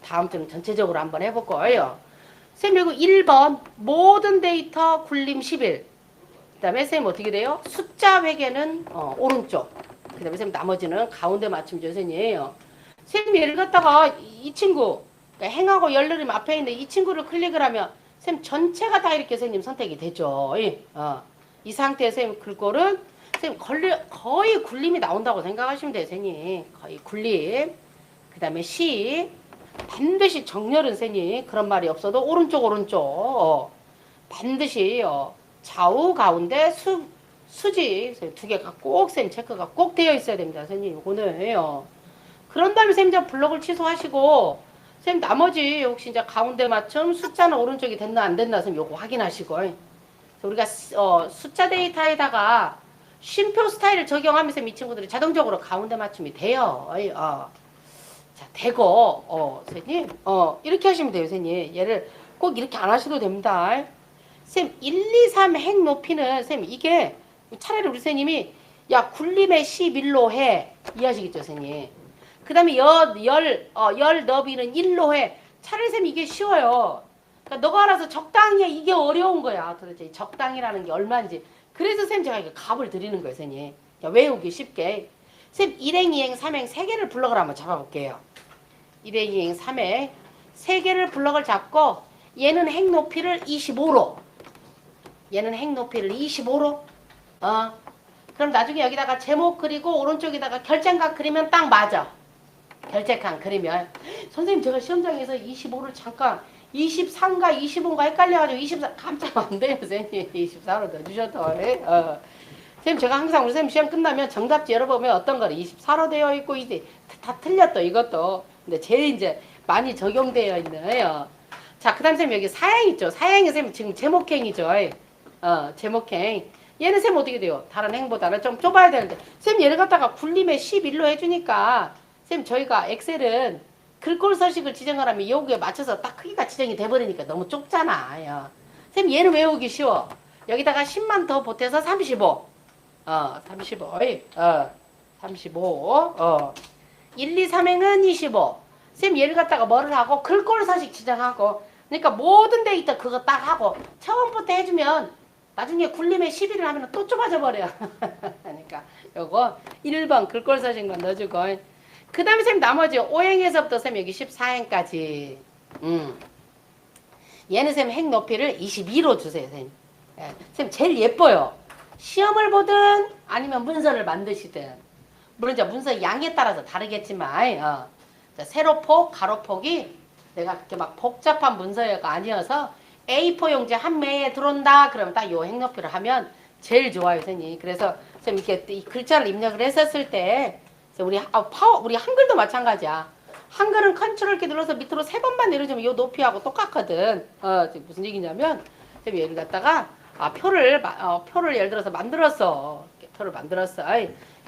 다음 주는 전체적으로 한번 해볼 거예요. 선생님 그리고 1번 모든 데이터 굴림 11. 그 다음에 선생님 어떻게 돼요? 숫자 회계는 오른쪽. 그 다음에 선생님 나머지는 가운데 맞춤 선생님이에요. 선생님 예를 갖다가 이 친구 그러니까 행하고 열느림 앞에 있는 이 친구를 클릭을 하면 선생님 전체가 다 이렇게 선생님 선택이 되죠. 이 상태에서 선생님 글꼴은 선생님 거의 굴림이 나온다고 생각하시면 돼요 선생님. 거의 굴림. 그 다음에 시 반드시 정렬은 선생님 그런 말이 없어도 오른쪽 반드시 좌우 가운데 수직 두 개가 꼭 선생님 체크가 꼭 되어 있어야 됩니다 선생님. 이거는 그런 다음에 선생님 블록을 취소하시고 선생님 나머지 혹시 이제 가운데 맞춤 숫자는 오른쪽이 됐나 안 됐나 선생님 요거 확인하시고 우리가 숫자 데이터에다가 쉼표 스타일을 적용하면서 이 친구들이 자동적으로 가운데 맞춤이 돼요. 자, 되고, 선생님, 이렇게 하시면 돼요, 선생님. 얘를 꼭 이렇게 안 하셔도 됩니다. 선생님, 1, 2, 3 행 높이는, 선생님, 이게 차라리 우리 선생님이, 야, 굴림의 11로 해. 이해하시겠죠, 선생님? 그 다음에 열 너비는 1로 해. 차라리 선생님, 이게 쉬워요. 그러니까 너가 알아서 적당히 해. 이게 어려운 거야. 도대체 적당이라는 게 얼마인지. 그래서 선생님, 제가 이거 값을 드리는 거예요, 선생님. 외우기 쉽게. 선생님, 1행, 2행, 3행 3개를 블럭을 한번 잡아볼게요. 1행, 2행, 3행 3개를 블럭을 잡고 얘는 행 높이를 25로 얘는 행 높이를 25로 그럼 나중에 여기다가 제목 그리고 오른쪽에다가 결정각 그리면 딱 맞아. 결정각 그리면 선생님 제가 시험장에서 25를 잠깐 23가 25인가 헷갈려가지고 24 깜짝 안 돼요 선생님. 24로 넣어주셔도 선생님 제가 항상 우리 선생님 시험 끝나면 정답지 열어보면 어떤 거를 24로 되어 있고 이제 다 틀렸다 이것도. 근데 제일 이제 많이 적용되어 있는 자 그 다음 선생님 여기 사행 있죠. 사행이 선생님 지금 제목행이죠. 제목행. 얘는 선생님 어떻게 돼요? 다른 행보다는 좀 좁아야 되는데 선생님 얘를 갖다가 굴림에 11로 해주니까 선생님 저희가 엑셀은 글꼴 서식을 지정을 하면 여기에 맞춰서 딱 크기가 지정이 돼버리니까 너무 좁잖아. 선생님 얘는 외우기 쉬워. 여기다가 10만 더 보태서 35 35 35 1, 2, 3행은 25 선생님 얘를 갖다가 뭐를 하고 글꼴 서식 지정하고 그러니까 모든 데이터 그거 딱 하고 처음부터 해주면 나중에 굴림에 11을 하면 또 좁아져 버려. 그러니까 요거 1번 글꼴 서식만 넣어주고 그 다음에 선생님 나머지 5행에서부터 선생님 여기 14행까지 얘는 선생님 행 높이를 22로 주세요 선생님. 선생님 제일 예뻐요. 시험을 보든 아니면 문서를 만드시든 물론 이제 문서 양에 따라서 다르겠지만 세로폭, 가로폭이 내가 그렇게 막 복잡한 문서가 아니어서 A4 용지 한 매에 들어온다 그러면 딱 요 행높이를 하면 제일 좋아요 선생님. 그래서 선생님 이렇게 이 글자를 입력을 했었을 때 우리 한글도 마찬가지야. 한글은 컨트롤 키 눌러서 밑으로 3번만 내려주면 요 높이하고 똑같거든. 지금 무슨 얘기냐면 쌤 예를 갖다가 표를 예를 들어서 만들었어. 이렇게 표를 만들었어.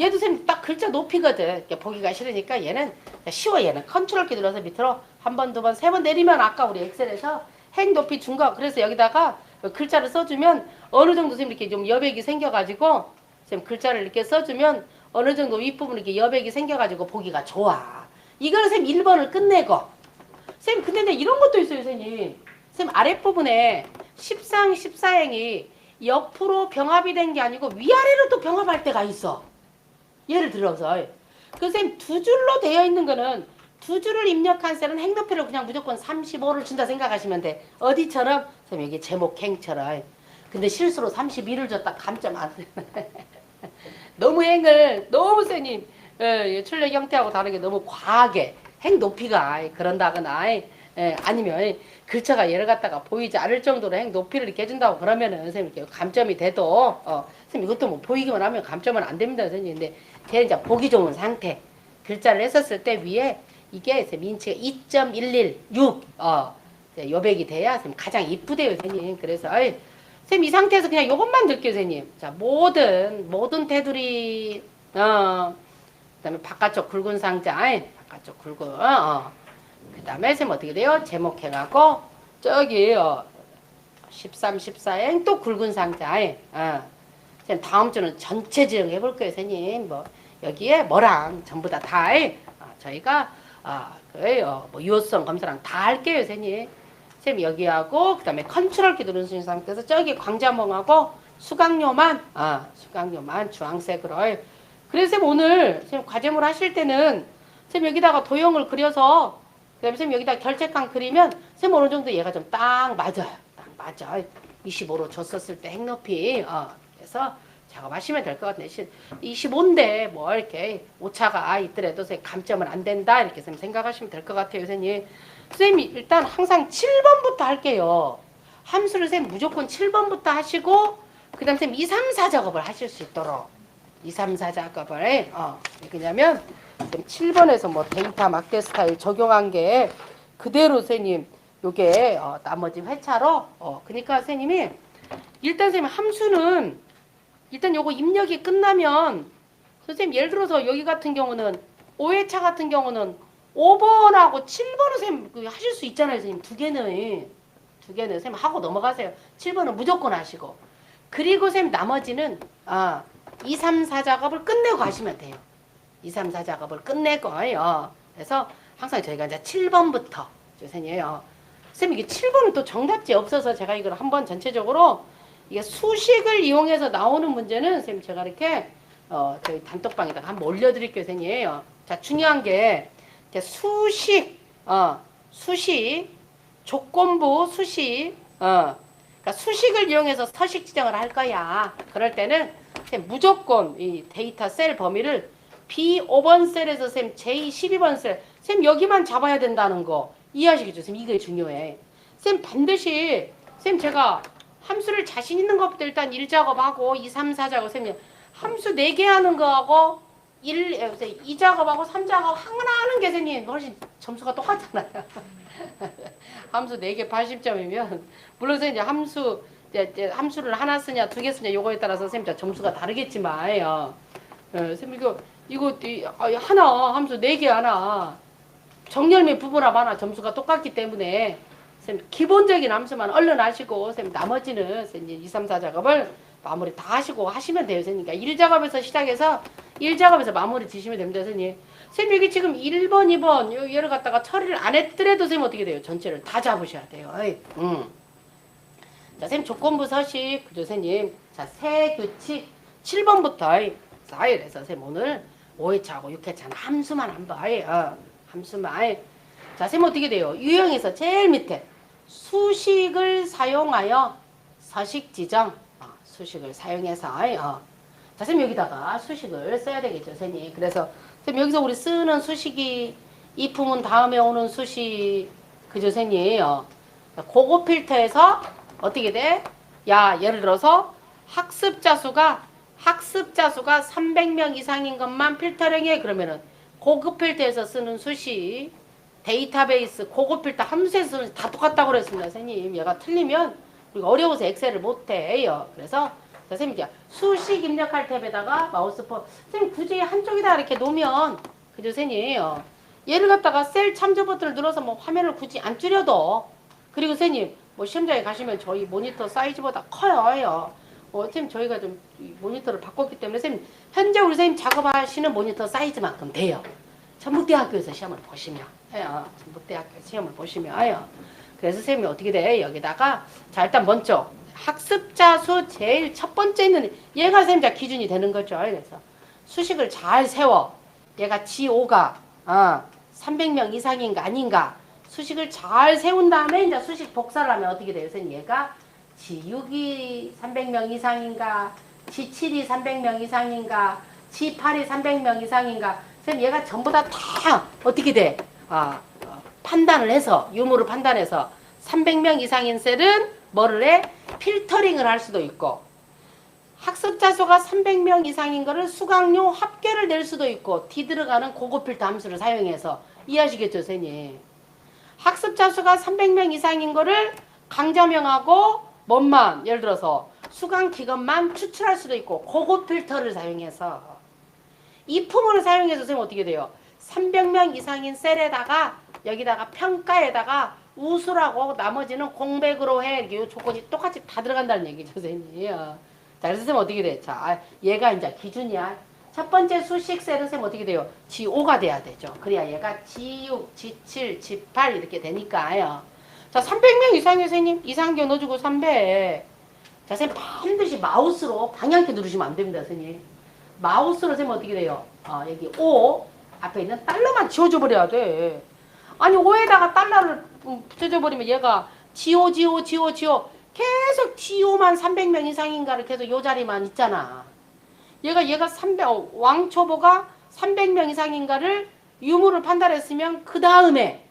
얘도 쌤 딱 글자 높이거든. 이렇게 보기가 싫으니까 얘는 쉬워. 얘는 컨트롤 키 눌러서 밑으로 한 번, 두 번, 3번 내리면 아까 우리 엑셀에서 행 높이 준 거. 그래서 여기다가 글자를 써주면 어느 정도 쌤 이렇게 좀 여백이 생겨가지고 쌤 글자를 이렇게 써주면 어느 정도 윗부분 이렇게 여백이 생겨가지고 보기가 좋아. 이거는 쌤 1번을 끝내고. 쌤 근데 이런 것도 있어요, 선생님. 쌤 아랫부분에 13, 14행이 옆으로 병합이 된 게 아니고 위아래로 또 병합할 때가 있어. 예를 들어서. 그 쌤 두 줄로 되어 있는 거는 두 줄을 입력한 셀은 행 높이를 그냥 무조건 35를 준다 생각하시면 돼. 어디처럼? 쌤 여기 제목 행처럼. 근데 실수로 31을 줬다 감점 안 돼. 너무 행을 너무 쌤님 출력 형태하고 다르게 너무 과하게 행 높이가 그런다거나 아니면 글자가 얘를 갖다가 보이지 않을 정도로 행 높이를 이렇게 해준다고 그러면은 선생님 이렇게 감점이 돼도 선생님 이것도 뭐 보이기만 하면 감점은 안 됩니다 선생님. 근데 걔는 이제 보기 좋은 상태 글자를 했었을 때 위에 이게 인치가 2.116 요백이 돼야 선생님 가장 이쁘대요 선생님. 그래서 선생님 이 상태에서 그냥 요것만 들게요 선생님. 자 모든 테두리 그다음에 바깥쪽 굵은 상자 바깥쪽 굵은 그 다음에 선생님 어떻게 돼요? 제목행하고 저기 13, 14행 또 굵은 상자 선생님 다음 주는 전체 지정 해볼 거예요 선생님. 뭐 여기에 뭐랑 전부 다 저희가 뭐 유효성 검사랑 다 할게요 선생님. 선생님 여기하고 그 다음에 컨트롤 키 누르신 상태에서 저기 광자몽하고 수강료만 주황색으로. 그래서 선생님 오늘 선생님 과제물 하실 때는 선생님 여기다가 도형을 그려서 그다음에 선생님 여기다 결책칸 그리면 선생님 어느 정도 얘가 좀 딱 맞아요. 딱 맞아. 25로 줬었을 때 행높이 그래서 작업하시면 될 것 같네요. 25인데 뭐 이렇게 오차가 있더라도 선생님 감점은 안 된다 이렇게 선생님 생각하시면 될 것 같아요 선생님. 선생님이 일단 항상 7번부터 할게요. 함수를 선생님 무조건 7번부터 하시고 그 다음 선생님 2, 3, 4 작업을 하실 수 있도록 2, 3, 4 작업을 왜냐면 7번에서 뭐 데이터 막대 스타일 적용한 게 그대로 선생님 요게 나머지 회차로 그러니까 선생님이 일단 선생님 함수는 일단 요거 입력이 끝나면 선생님 예를 들어서 여기 같은 경우는 5회차 같은 경우는 5번하고 7번은 선생님 하실 수 있잖아요 선생님. 두 개는 선생님 하고 넘어가세요. 7번은 무조건 하시고 그리고 선생님 나머지는 2, 3, 4 작업을 끝내고 가시면 돼요. 2, 3, 4 작업을 끝내고 그래서 항상 저희가 이제 7번부터 선생님 선생님 이게 7번은 또 정답지 없어서 제가 이걸 한번 전체적으로 이게 수식을 이용해서 나오는 문제는 선생님 제가 이렇게 저희 단톡방에다가 한번 올려드릴게요 선생님. 자 중요한 게 수식 조건부 수식 그러니까 수식을 이용해서 서식 지정을 할 거야. 그럴 때는 무조건 이 데이터 셀 범위를 B5번 셀에서 쌤 J12번 셀 쌤 여기만 잡아야 된다는 거 이해하시겠죠? 쌤 이게 중요해. 쌤 반드시 쌤 제가 함수를 자신 있는 것부터 일단 1작업하고 2, 3, 4작업 쌤 함수 4개 하는 거하고 2작업하고 3작업 하는 게 선생님 훨씬 점수가 똑같잖아요. 함수 4개 80점이면 물론 선생님 함수를 하나 쓰냐 2개 쓰냐 요거에 따라서 선생님 점수가 다르겠지만 선생님 이거 하나 함수 4개 하나 정렬 부분합 하나 점수가 똑같기 때문에 선생님 기본적인 함수만 얼른 하시고 선생님 나머지는 선생님 2, 3, 4 작업을 마무리 다 하시고 하시면 돼요 선생님. 그러니까 1작업에서 시작해서 1작업에서 마무리 지시면 됩니다 선생님. 선생님 여기 지금 1번 2번 얘를 갖다가 처리를 안 했더라도 선생님 어떻게 돼요? 전체를 다 잡으셔야 돼요. 자 선생님 조건부 서식 그죠 선생님. 자 세규칙 7번부터 사일에서 선생님 오늘 5회차하고 6회차는 함수만 한번 함수만. 자 선생님 어떻게 돼요? 유형에서 제일 밑에 수식을 사용하여 서식 지정 수식을 사용해서 자 선생님 여기다가 수식을 써야 되겠죠 선생님. 그래서 선생님 여기서 우리 쓰는 수식이 이품은 다음에 오는 수식 그죠 선생님. 고급 필터에서 어떻게 돼? 야 예를 들어서 학습자 수가 300명 이상인 것만 필터링 해. 그러면은 고급 필터에서 쓰는 수식 데이터베이스, 고급 필터, 함수에서 다 똑같다고 그랬습니다. 선생님. 얘가 틀리면 우리가 어려워서 엑셀을 못해요. 그래서 선생님 이제 수식 입력할 탭에다가 마우스 선생님 굳이 한쪽에다 이렇게 놓으면 그죠 선생님? 얘를 갖다가 셀 참조 버튼을 눌러서 뭐 화면을 굳이 안 줄여도 그리고 선생님 뭐 시험장에 가시면 저희 모니터 사이즈보다 커요. 선생님 저희가 좀 모니터를 바꿨기 때문에 선생님 현재 우리 선생님 작업하시는 모니터 사이즈만큼 돼요. 전북대학교에서 시험을 보시면 전북대학교 시험을 보시면 그래서 선생님이 어떻게 돼? 여기다가 자 일단 먼저 학습자 수 제일 첫 번째 있는 얘가 선생님 자 기준이 되는 거죠. 그래서 수식을 잘 세워. 얘가 G5가 300명 이상인가 아닌가 수식을 잘 세운 다음에 이제 수식 복사를 하면 어떻게 돼요? 선생님 얘가 G6이 300명 이상인가 G7이 300명 이상인가 G8이 300명 이상인가 선생님 얘가 전부 다 어떻게 돼? 판단을 해서 유무를 판단해서 300명 이상인 셀은 뭐를 해? 필터링을 할 수도 있고 학습자 수가 300명 이상인 거를 수강료 합계를 낼 수도 있고 D 들어가는 고급 필터 함수를 사용해서 이해하시겠죠 선생님? 학습자 수가 300명 이상인 거를 강좌명하고 뭔만 예를 들어서 수강 기간만 추출할 수도 있고 고급 필터를 사용해서 이 품을 사용해서 선생님 어떻게 돼요? 300명 이상인 셀에다가 여기다가 평가에다가 우수라고 나머지는 공백으로 해. 이 조건이 똑같이 다 들어간다는 얘기죠, 선생님. 자, 그래서 선생님 어떻게 돼? 자, 얘가 이제 기준이야. 첫 번째 수식 셀은 선생님 어떻게 돼요? G5가 돼야 되죠. 그래야 얘가 G6, G7, G8 이렇게 되니까요. 자, 300명 이상의 선생님 이상경 넣어주고 300. 자, 선생님 반드시 마우스로 방향키 누르시면 안 됩니다, 선생님. 마우스로 선생님 어떻게 돼요? 여기 5 앞에 있는 달러만 지워줘 버려야 돼. 아니 5에다가 달러를 붙여줘 버리면 얘가 지오 계속 지오만 300명 이상인가를 계속 요 자리만 있잖아. 얘가 300 왕초보가 300명 이상인가를 유무를 판단했으면 그 다음에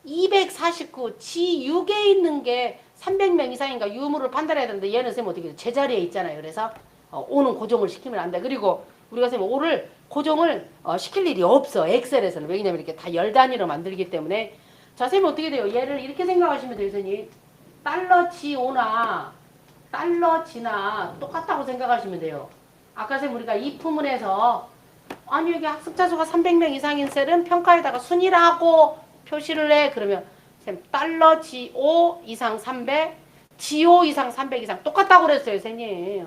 249 G6에 있는 게 300명 이상인가 유무를 판단해야 되는데 얘는 선생님 어떻게 제자리에 있잖아요. 그래서 5는 고정을 시키면 안 돼. 그리고 우리가 선생님 5를 고정을 시킬 일이 없어. 엑셀에서는. 왜냐면 이렇게 다 열 단위로 만들기 때문에. 자, 선생님 어떻게 돼요? 얘를 이렇게 생각하시면 돼요, 선생님. 달러 G5나 달러 G나 똑같다고 생각하시면 돼요. 아까 선생님 우리가 이 부문에서 아니 여기 학습자 수가 300명 이상인 셀은 평가에다가 순위라고 표시를 해. 그러면 선생님 달러 G5 이상 300, G5 이상 300 이상 똑같다고 그랬어요, 선생님.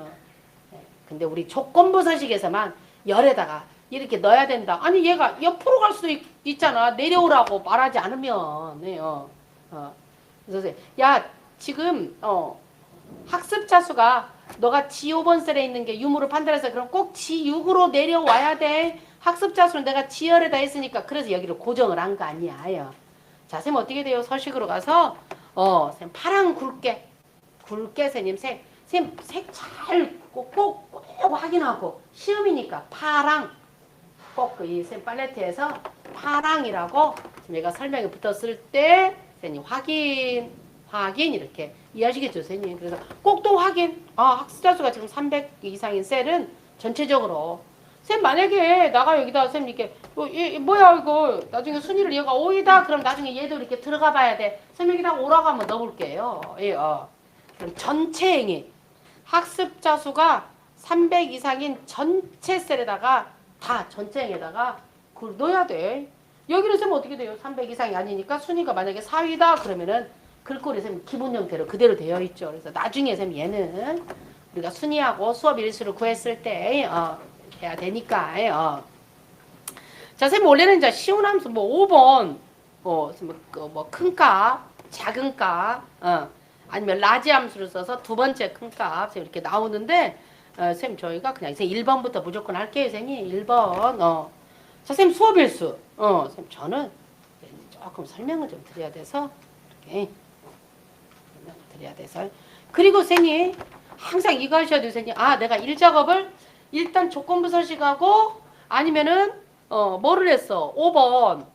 근데 우리 조건부 서식에서만 열에다가 이렇게 넣어야 된다. 아니 얘가 옆으로 갈 수도 있잖아. 내려오라고 말하지 않으면. 네, 그래서 야 지금 학습자 수가 너가 G5번 셀에 있는 게 유무를 판단해서 그럼 꼭 G6으로 내려와야 돼. 학습자 수는 내가 G열에다 했으니까 그래서 여기를 고정을 한 거 아니야. 자, 쌤 어떻게 돼요? 서식으로 가서 쌤 파랑 굵게 선생님 색 잘 꼭 확인하고 시험이니까 파랑 꼭 이 쌤 팔레트에서 파랑이라고 얘가 설명이 붙었을 때 선생님 확인 이렇게 이해하시겠죠 선생님. 그래서 꼭 또 확인 학습자 수가 지금 300 이상인 셀은 전체적으로 쌤 만약에 나가 여기다 쌤 이렇게 뭐야 이거 나중에 순위를 얘가 5이다 그럼 나중에 얘도 이렇게 들어가 봐야 돼. 쌤 여기다 5라고 한번 넣어볼게요. 그럼 전체 행위 학습자 수가 300 이상인 전체 셀에다가 다 전체 행에다가 그걸 넣어야 돼. 여기를 쓰면 어떻게 돼요? 300 이상이 아니니까 순위가 만약에 4위다 그러면은 글꼴이 쌤 기본 형태로 그대로 되어 있죠. 그래서 나중에 쌤 얘는 우리가 순위하고 수업 일수를 구했을 때 해야 되니까. 자, 쌤 원래는 이제 쉬운 함수 뭐 5번 뭐 큰 값, 작은 값, 아니면 라지 함수를 써서 두 번째 큰 값 이렇게 나오는데 쌤 저희가 그냥 이제 1번부터 무조건 할게요, 선생님. 1번. 자, 쌤 수업 일수. 쌤 저는 조금 설명을 좀 드려야 돼서 이렇게 설명을 드려야 돼서. 그리고 선생님 항상 이거 하셔야 돼요, 선생님. 내가 1작업을 일단 조건부 서식하고 아니면은 뭐를 했어? 5번.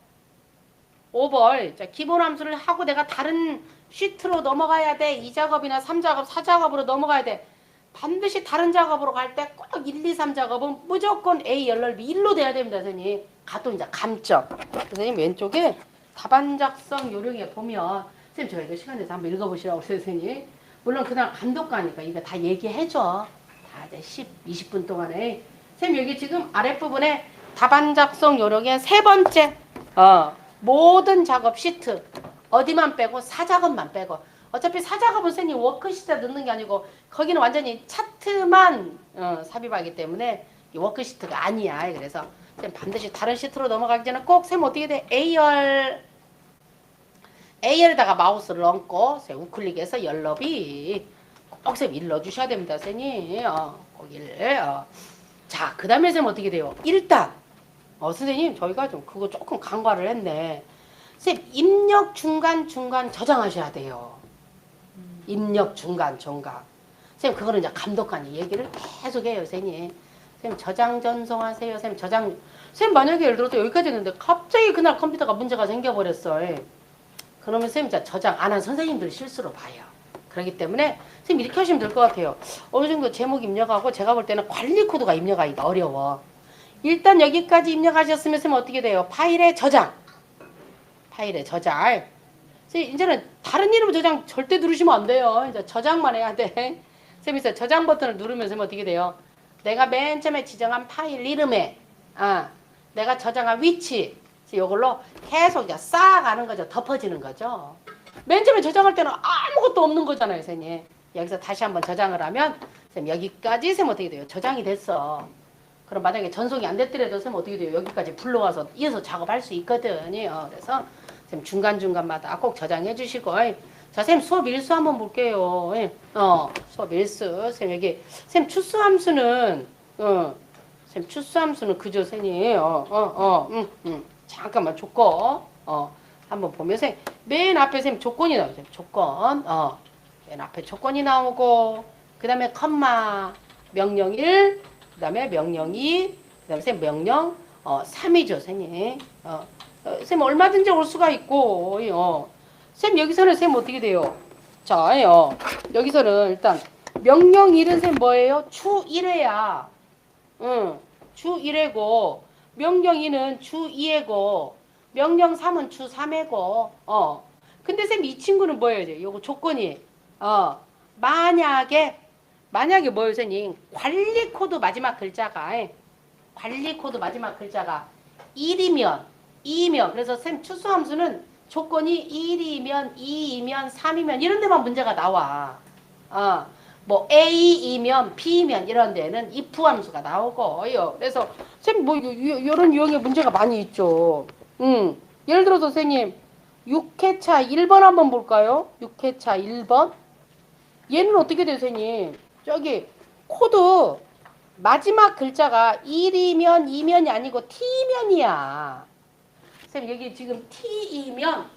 자, 기본 함수를 하고 내가 다른 시트로 넘어가야 돼. 2작업이나 3작업, 4작업으로 넘어가야 돼. 반드시 다른 작업으로 갈 때 꼭 1, 2, 3작업은 무조건 A 열넓이 1로 돼야 됩니다, 선생님. 가또 이제 감점. 선생님 왼쪽에 답안 작성 요령에 보면 선생님 저희가 시간 내서 한번 읽어보시라고 선생님. 물론 그냥 감독가니까 이거 다 얘기해줘. 다 이제 20분 동안에. 선생님 여기 지금 아랫부분에 답안 작성 요령의 세 번째 모든 작업 시트 어디만 빼고 사작업만 빼고 어차피 사작업은 선생님 워크시트에 넣는 게 아니고 거기는 완전히 차트만 삽입하기 때문에 이 워크시트가 아니야. 그래서 선생님 반드시 다른 시트로 넘어가기 전에 꼭 선생님 어떻게 돼? A열에다가 마우스를 얹고 선생님 우클릭해서 열너비 꼭 선생님 일러주셔야 됩니다. 선생님 꼭 자, 그 다음에 선생님 어떻게 돼요? 일단 선생님 저희가 좀 그거 조금 간과를 했네. 선생님 입력 중간 저장하셔야 돼요. 입력 중간. 선생님 그거는 이제 감독관이 얘기를 계속해요. 선생님 저장 전송하세요. 선생님 만약에 예를 들어서 여기까지 했는데 갑자기 그날 컴퓨터가 문제가 생겨버렸어. 그러면 선생님 저장 안 한 선생님들 실수로 봐요. 그렇기 때문에 선생님 이렇게 하시면 될 것 같아요. 어느 정도 제목 입력하고 제가 볼 때는 관리 코드가 입력하기가 어려워. 일단 여기까지 입력하셨으면 선생님 어떻게 돼요? 파일에 저장. 선생님 이제는 다른 이름 저장 절대 누르시면 안 돼요. 이제 저장만 해야 돼. 선생님 저장 버튼을 누르면 선생님 어떻게 돼요? 내가 맨 처음에 지정한 파일 이름에 내가 저장한 위치 이걸로 계속 이제 쌓아가는 거죠. 덮어지는 거죠. 맨 처음에 저장할 때는 아무것도 없는 거잖아요. 선생님 여기서 다시 한번 저장을 하면 선생님 여기까지 선생님 어떻게 돼요? 저장이 됐어. 그럼 만약에 전송이 안 됐더라도 선생님 어떻게 돼요? 여기까지 불러와서 이어서 작업할 수 있거든요. 그래서 선생님 중간중간마다 꼭 저장해 주시고 자 선생님 수업 일수 한번 볼게요. 수업 일수 선생님 여기 선생님 추수함수는 선생님 추수함수는 그죠 선생님 잠깐만 조건 한번 보면 선생님 맨 앞에 선생님 조건이 나오죠. 조건 맨 앞에 조건이 나오고 그 다음에 컴마 명령 1 그 다음에 명령 2 그 다음에 선생님 명령 3이죠 선생님 선생님 얼마든지 올 수가 있고 선생님 여기서는 선생님 어떻게 돼요? 자 여기서는 일단 명령 1은 선생님 뭐예요? 주 1회야. 주 1회고 명령 2는 주 2회고 명령 3은 주 3회고 근데 선생님 이 친구는 뭐예요? 요거 조건이 만약에 뭐예요 선생님? 관리 코드 마지막 글자가 1이면 2면 그래서 선생님 추수함수는 조건이 1이면 2이면 3이면 이런 데만 문제가 나와. 뭐 A이면 B면 이런 데는 if 함수가 나오고요. 그래서 선생님 뭐 이런 유형의 문제가 많이 있죠. 예를 들어서 선생님 6회차 1번 한번 볼까요? 6회차 1번 얘는 어떻게 돼요 선생님? 저기 코드 마지막 글자가 1이면 2면이 아니고 T면이야. 선생님 여기 지금 T이면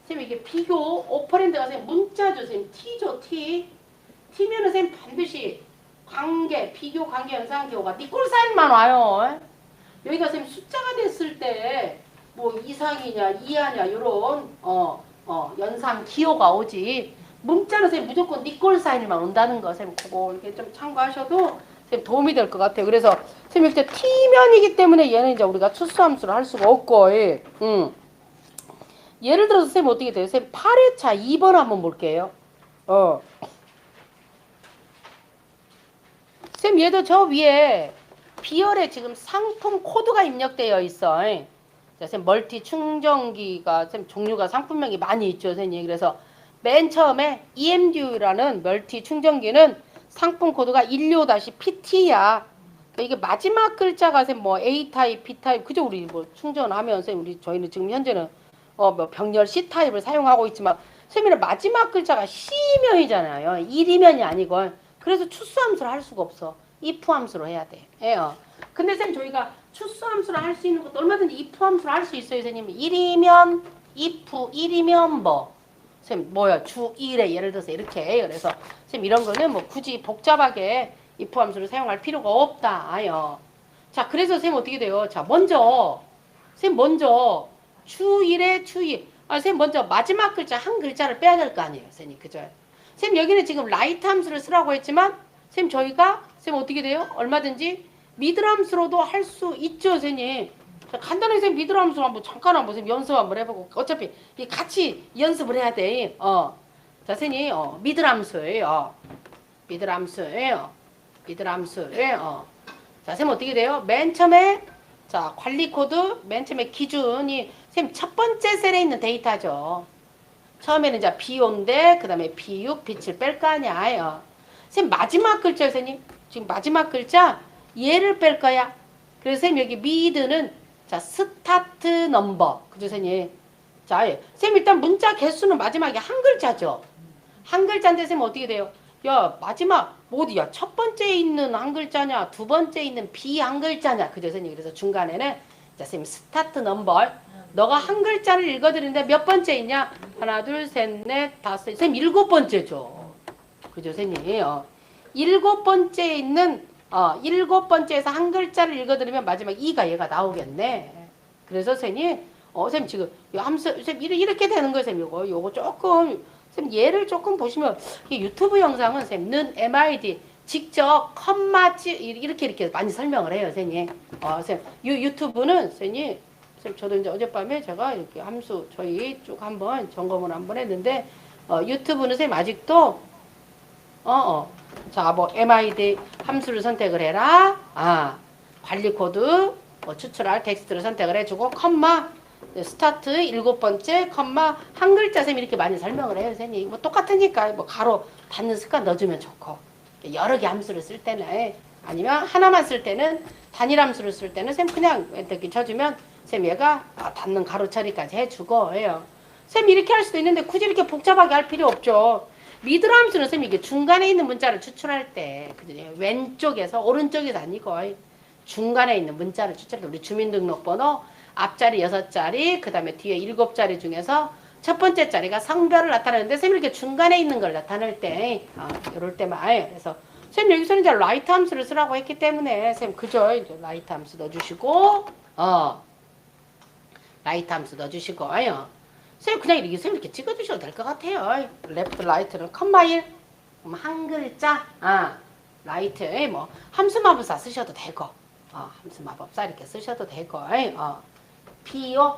선생님 이게 비교 오퍼랜드가 선생님 문자죠 선생님 T죠 T. T면은 선생님 반드시 비교 관계 연산 기호가 니꼴 사인만 와요. 여기가 선생님 숫자가 됐을 때 뭐 이상이냐 이하냐 이런 연산 기호가 오지. 문자는 선생님 무조건 니꼴 사인만 온다는 거 선생님 그거 이렇게 좀 참고하셔도 선생님 도움이 될 것 같아요. 그래서 선생님 이제 T면이기 때문에 얘는 이제 우리가 추수함수를 할 수가 없고 예를 들어서 선생님 어떻게 돼요? 선생님 8회차 2번 한번 볼게요. 선생님 얘도 저 위에 B열에 지금 상품 코드가 입력되어 있어. 자, 선생님 멀티 충전기가 선생님 종류가 상품명이 많이 있죠, 선생님. 그래서 맨 처음에 EMDU라는 멀티 충전기는 상품 코드가 16-PT야. 그러니까 이게 마지막 글자가 선생님 뭐 A 타입, B 타입 그죠? 우리 뭐 충전하면 선생님 저희는 지금 현재는 뭐 병렬 C 타입을 사용하고 있지만 선생님은 마지막 글자가 C면이잖아요. 1이면이 아니고. 그래서 추수함수를 할 수가 없어. if 함수로 해야 돼. 근데 선생님 저희가 추수함수를 할 수 있는 것도 얼마든지 if 함수를 할 수 있어요. 선생님 1이면 if 1이면 뭐 선생님 뭐야 주 1에 예를 들어서 이렇게 해요. 그래서 선생님 이런 거는 뭐 굳이 복잡하게 if 함수를 사용할 필요가 없다. 자 그래서 선생님 어떻게 돼요? 자 선생님 먼저 주 1에 주 2. 선생님 먼저 마지막 글자 한 글자를 빼야 될 거 아니에요. 선생님 그죠? 선생님 여기는 지금 라이트 함수를 쓰라고 했지만 선생님 저희가 선생님 어떻게 돼요? 얼마든지 미들 함수로도 할 수 있죠 선생님. 자, 간단하게 쌤 미들 함수 한번 잠깐 한번 쌤 연습 한번 해보고 어차피 이 같이 연습을 해야 돼. 자, 선생님 미들 함수예요. 미들 함수예요. 미들 함수예요. 자, 쌤 어떻게 돼요? 맨 처음에 자 관리 코드 맨 처음에 기준이 쌤 첫 번째 셀에 있는 데이터죠. 처음에는 이제 B5인데 그 다음에 B6, B7 뺄 거 아니야. 쌤 마지막 글자 선생님 지금 마지막 글자 얘를 뺄 거야. 그래서 쌤 여기 미드는 자 스타트 넘버 그죠 선생님. 자, 쌤 일단 문자 개수는 마지막에 한 글자죠. 한 글자인데 쌤 어떻게 돼요? 야 마지막 어디야? 첫 번째 있는 한 글자냐 두 번째 있는 B 한 글자냐 그죠 선생님. 그래서 중간에는 자 쌤 스타트 넘버 너가 한 글자를 읽어드리는데 몇 번째 있냐? 하나 둘 셋 넷 다섯 쌤 일곱 번째죠. 그죠 선생님. 일곱 번째 있는 일곱 번째에서 한 글자를 읽어드리면 마지막 이가 얘가 나오겠네. 그래서 선생님 쌤 지금 이 함수 쌤 이렇게 되는 거예요 쌤. 요거 조금 쌤 얘를 조금 보시면 이 유튜브 영상은 쌤는 MID 직접 컴마치 이렇게 많이 설명을 해요 선생님. 쌤 유튜브는 선생님 쌤 저도 이제 어젯밤에 제가 이렇게 함수 저희 쭉 한번 점검을 한번 했는데 유튜브는 쌤 아직도 자 뭐 MID 함수를 선택을 해라. 관리 코드 추출할 텍스트를 선택을 해주고 컴마 스타트 일곱 번째 컴마 한 글자 쌤 이렇게 많이 설명을 해요 선생님. 뭐 똑같으니까 뭐 가로 닫는 습관 넣어주면 좋고 여러 개 함수를 쓸 때는 아니면 하나만 쓸 때는 단일 함수를 쓸 때는 쌤 그냥 엔터키 쳐주면 쌤 얘가 닫는 가로 처리까지 해주고 해요. 쌤 이렇게 할 수도 있는데 굳이 이렇게 복잡하게 할 필요 없죠. 미들 함수는 쌤 이게 중간에 있는 문자를 추출할 때 그죠? 왼쪽에서 오른쪽에서 아니고 중간에 있는 문자를 추출할 때 우리 주민등록번호 앞자리 6자리 그 다음에 뒤에 7자리 중에서 첫 번째 자리가 성별을 나타내는데 쌤 이렇게 중간에 있는 걸 나타낼 때 이럴 때만 그래서 쌤 여기서는 이제 라이트 함수를 쓰라고 했기 때문에 쌤 그죠? 이제 라이트 함수 넣어주시고 라이트 함수 넣어주시고 쌤 그냥 이렇게 쌤 이렇게 찍어주셔도 될 것 같아요. 레프트 라이트는 컴마 1 그럼 한 글자 라이트 뭐 함수 마법사 쓰셔도 되고 함수 마법사 이렇게 쓰셔도 되고 P5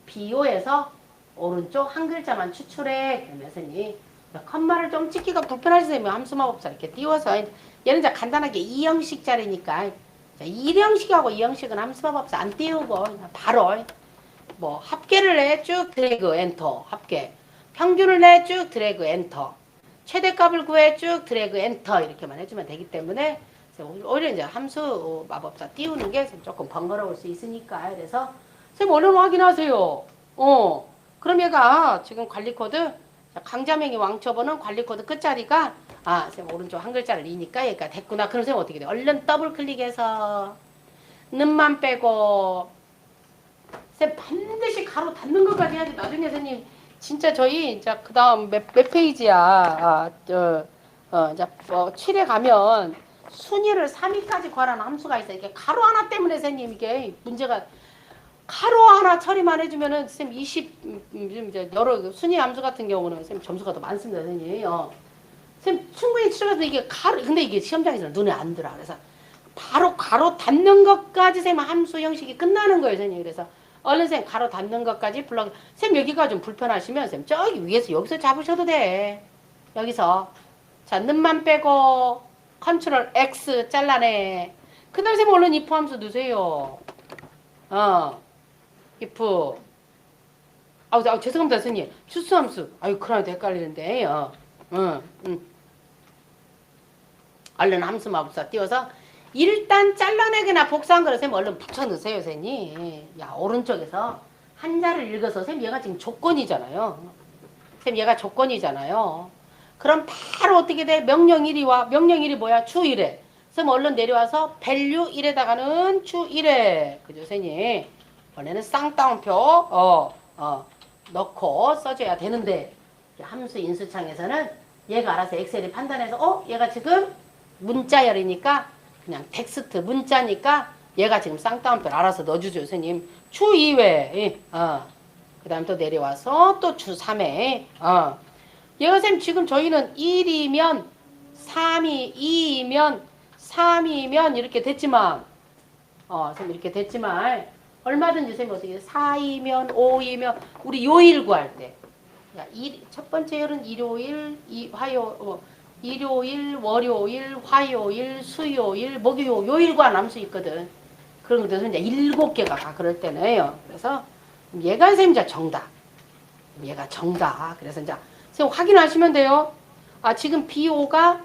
P5에서 오른쪽 한 글자만 추출해 그러면 선생님 컴마를 좀 찍기가 불편하시면 함수 마법사 이렇게 띄워서 얘는 이제 간단하게 2형식 자리니까 1형식하고 2형식은 함수 마법사 안 띄우고 바로 뭐 합계를 내 쭉 드래그 엔터 합계 평균을 내 쭉 드래그 엔터 최대값을 구해 쭉 드래그 엔터 이렇게만 해주면 되기 때문에 오히려 이제 함수 마법사 띄우는 게 조금 번거로울 수 있으니까 그래서 선생님 얼른 확인하세요. 그럼 얘가 지금 관리 코드 강자명이 왕초보는 관리 코드 끝자리가 선생님 오른쪽 한 글자를 이니까 얘가 됐구나. 그럼 선생님 어떻게 돼? 얼른 더블 클릭해서 는만 빼고 쌤 반드시 가로 닫는 것까지 해야지. 나중에 선생님 진짜 저희 이제 그 다음 몇 페이지야. 이제 7에 가면 순위를 3위까지 구하라는 함수가 있어요. 이게 가로 하나 때문에 선생님 이게 문제가 가로 하나 처리만 해주면은 쌤 20 여러 순위 함수 같은 경우는 쌤 점수가 더 많습니다 선생님. 쌤 충분히 치료해서 이게 가로 근데 이게 시험장에서는 눈에 안 들어. 그래서 바로 가로 닫는 것까지 쌤 함수 형식이 끝나는 거예요 선생님. 그래서 얼른 쌤 가로 닫는 것까지 불러. 쌤 여기가 좀 불편하시면 쌤 저기 위에서 여기서 잡으셔도 돼. 여기서 자 는만 빼고 컨트롤 X 잘라내. 그 다음 쌤 얼른 if 함수 넣으세요. if 죄송합니다 선생님 추수 함수 그러나도 헷갈리는데 얼른 함수 마법사 띄워서 일단 잘라내거나 복사한 거를 쌤 얼른 붙여 넣으세요 선생님. 야 오른쪽에서 한자를 읽어서 쌤 얘가 지금 조건이잖아요. 쌤 얘가 조건이잖아요. 그럼 바로 어떻게 돼? 명령 1이 와. 명령 1이 뭐야? 주 1회. 쌤 얼른 내려와서 value 1에다가는 주 1회. 그죠 선생님? 원래는 쌍따옴표 넣고 써줘야 되는데 함수 인수창에서는 얘가 알아서 엑셀이 판단해서 얘가 지금 문자열이니까 그냥 텍스트 문자니까 얘가 지금 쌍따옴표를 알아서 넣어주죠 선생님. 주 2회 그 다음 또 내려와서 또 주 3회 얘가 선생님 지금 저희는 1이면 3이 2이면 3이면 이렇게 됐지만 선생님 이렇게 됐지만 얼마든지 선생님 어떻게 4이면 5이면 우리 요일 구할 때 야, 첫 번째 열은 일요일, 일요일, 월요일, 화요일, 수요일, 목요일, 요일과 남수 있거든. 그런 것도 이제 7개가 가 그럴 때는요. 그래서 얘가 선생님 이제 정답. 얘가 정답. 그래서 이제 선생님 확인하시면 돼요. 아 지금 B5가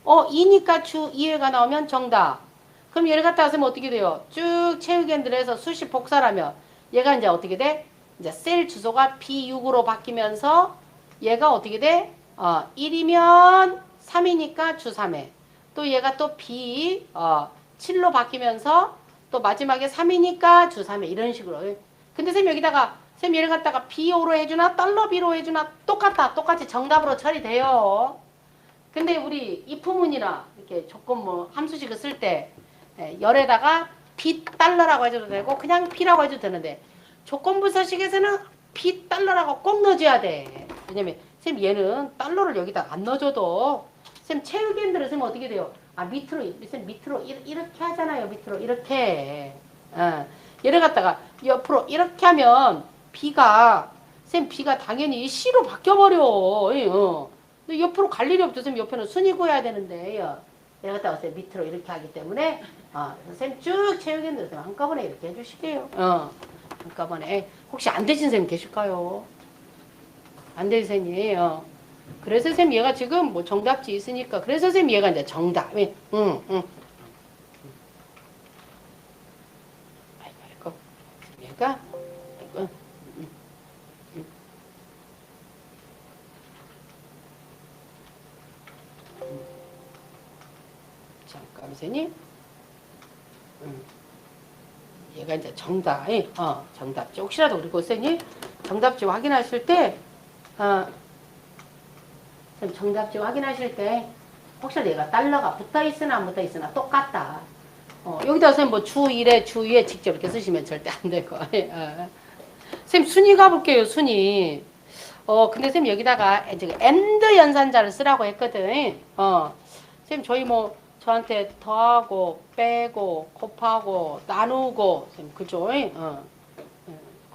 2니까 주 2회가 나오면 정답. 그럼 얘를 갖다가 쓰면 어떻게 돼요? 쭉 채우기엔들 해서 수식 복사라면 얘가 이제 어떻게 돼? 이제 셀 주소가 B6으로 바뀌면서 얘가 어떻게 돼? 1이면 3이니까 주 3회. 또 얘가 또 B7로 바뀌면서 또 마지막에 3이니까 주 3회. 이런 식으로. 근데 쌤 여기다가 쌤 얘를 갖다가 B5로 해주나 달러 B로 해주나 똑같다. 똑같이 정답으로 처리돼요. 근데 우리 if문이나 이렇게 조건 뭐 함수식을 쓸 때 열에다가 B 달러라고 해줘도 되고 그냥 B라고 해줘도 되는데 조건부사식에서는 B 달러라고 꼭 넣어줘야 돼. 왜냐면 쌤 얘는 달러를 여기다 안 넣어줘도 쌤 채우기엔들은 쌤 어떻게 돼요? 쌤 밑으로 이렇게 하잖아요. 밑으로 이렇게. 얘를 갖다가 옆으로 이렇게 하면 B가 당연히 C로 바뀌어버려. 근데 옆으로 갈 일이 없죠. 쌤 옆에는 순위 구해야 되는데 얘를 갖다가 쌤 밑으로 이렇게 하기 때문에 쌤 쭉 채우기엔들 쌤 한꺼번에 이렇게 해주실게요. 한꺼번에. 혹시 안 되신 쌤 계실까요? 안 되신 쌤이 그래서 쌤 얘가 지금 뭐 정답지 있으니까 그래서 쌤 얘가 이제 정답. 아이고. 얘가 잠깐 선생님. 얘가 이제 정답. 정답지. 혹시라도 그리고 선생님 정답지 확인하실 때 정답지 확인하실 때 혹시라도 얘가 달러가 붙어 있으나 안 붙어 있으나 똑같다. 여기다 선생님 뭐 주 1에 주 2에 직접 이렇게 쓰시면 절대 안 되고. 선생님 순위 가볼게요. 순위. 근데 선생님 여기다가 지금 and 연산자를 쓰라고 했거든. 선생님 저희 뭐 저한테 더하고 빼고 곱하고 나누고 선생님 그죠?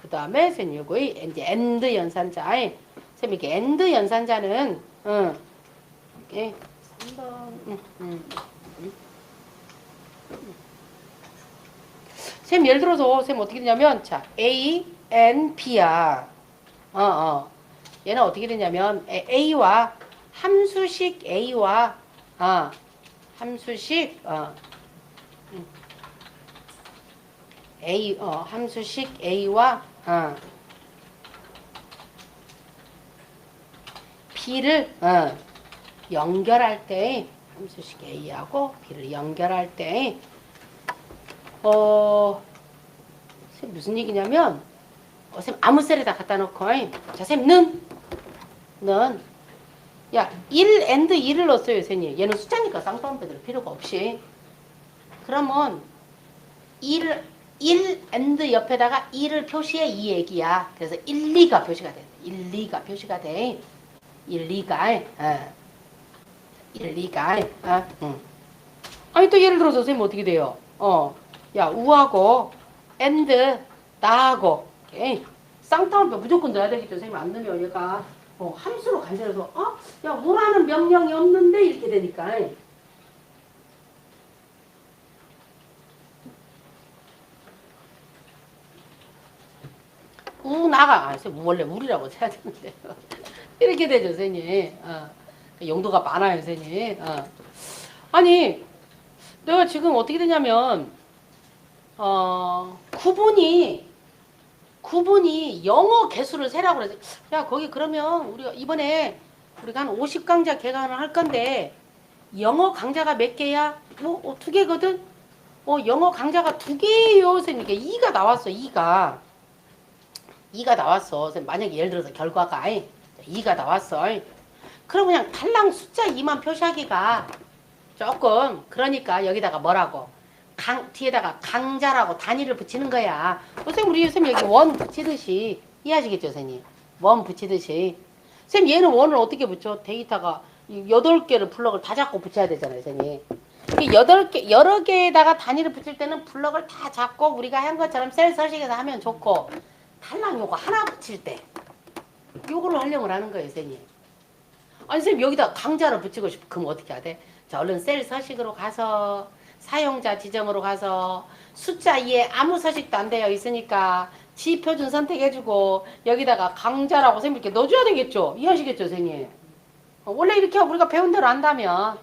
그 다음에 선생님 요거 이제 and 연산자. 선생님 이게 and 연산자는 예, 3번. 선생님 예를 들어서 선생님 어떻게 되냐면 자 A, N, B야. 얘는 어떻게 되냐면 A와 함수식 A와 함수식 함수식 A와 B를 연결할 때 함수식 A하고 B를 연결할 때 무슨 얘기냐면 쌤 아무 셀에다 갖다 놓고 자 쌤 는 야 1 and 2를 넣었어요 선생님. 얘는 숫자니까 쌍따옴표 들 필요가 없이 그러면 1 and 옆에다가 2를 표시해 이 얘기야. 그래서 1, 2가 표시가 돼. 1, 2가 표시가 돼. 1, 2가 1, 2가 아니 또 예를 들어서 선생님 어떻게 돼요? 야 우하고 and 나하고 쌍따옴표 무조건 넣어야 되겠죠. 선생님 안 넣으면 얘가 함수로 간섭해서 야 우라는 명령이 없는데 이렇게 되니까 나가 원래 우리라고 해야 되는데 이렇게 되죠 선생님. 용도가 많아요 선생님. 아니 내가 지금 어떻게 되냐면 구분이 영어 개수를 세라고 그래서 야 거기 그러면 우리가 이번에 우리가 한 50강좌 개강을 할 건데 영어 강좌가 몇 개야? 2개거든? 영어 강좌가 2개예요 선생님. 2가 나왔어. 2가 나왔어. 선생님 만약에 예를 들어서 결과가 2가 나왔어. 그럼 그냥 달랑 숫자 2만 표시하기가 조금 그러니까 여기다가 뭐라고 뒤에다가 강자라고 단위를 붙이는 거야. 선생님 우리 선생님 여기 원 붙이듯이 이해하시겠죠 선생님? 원 붙이듯이 선생님 얘는 원을 어떻게 붙여? 데이터가 8개를 블럭을 다 잡고 붙여야 되잖아요 선생님. 이게 8개, 여러 개에다가 단위를 붙일 때는 블럭을 다 잡고 우리가 한 것처럼 셀 서식에서 하면 좋고, 달랑 요거 하나 붙일 때 요거를 활용을 하는 거예요, 선생님. 아니, 선생님 여기다 강자를 붙이고 싶어. 그럼 어떻게 해야 돼? 자, 얼른 셀 서식으로 가서 사용자 지정으로 가서 숫자 2에 아무 서식도 안 되어 있으니까 지표준 선택해주고 여기다가 강자라고 선생님 이렇게 넣어줘야 되겠죠? 이해하시겠죠, 선생님? 원래 이렇게 우리가 배운 대로 한다면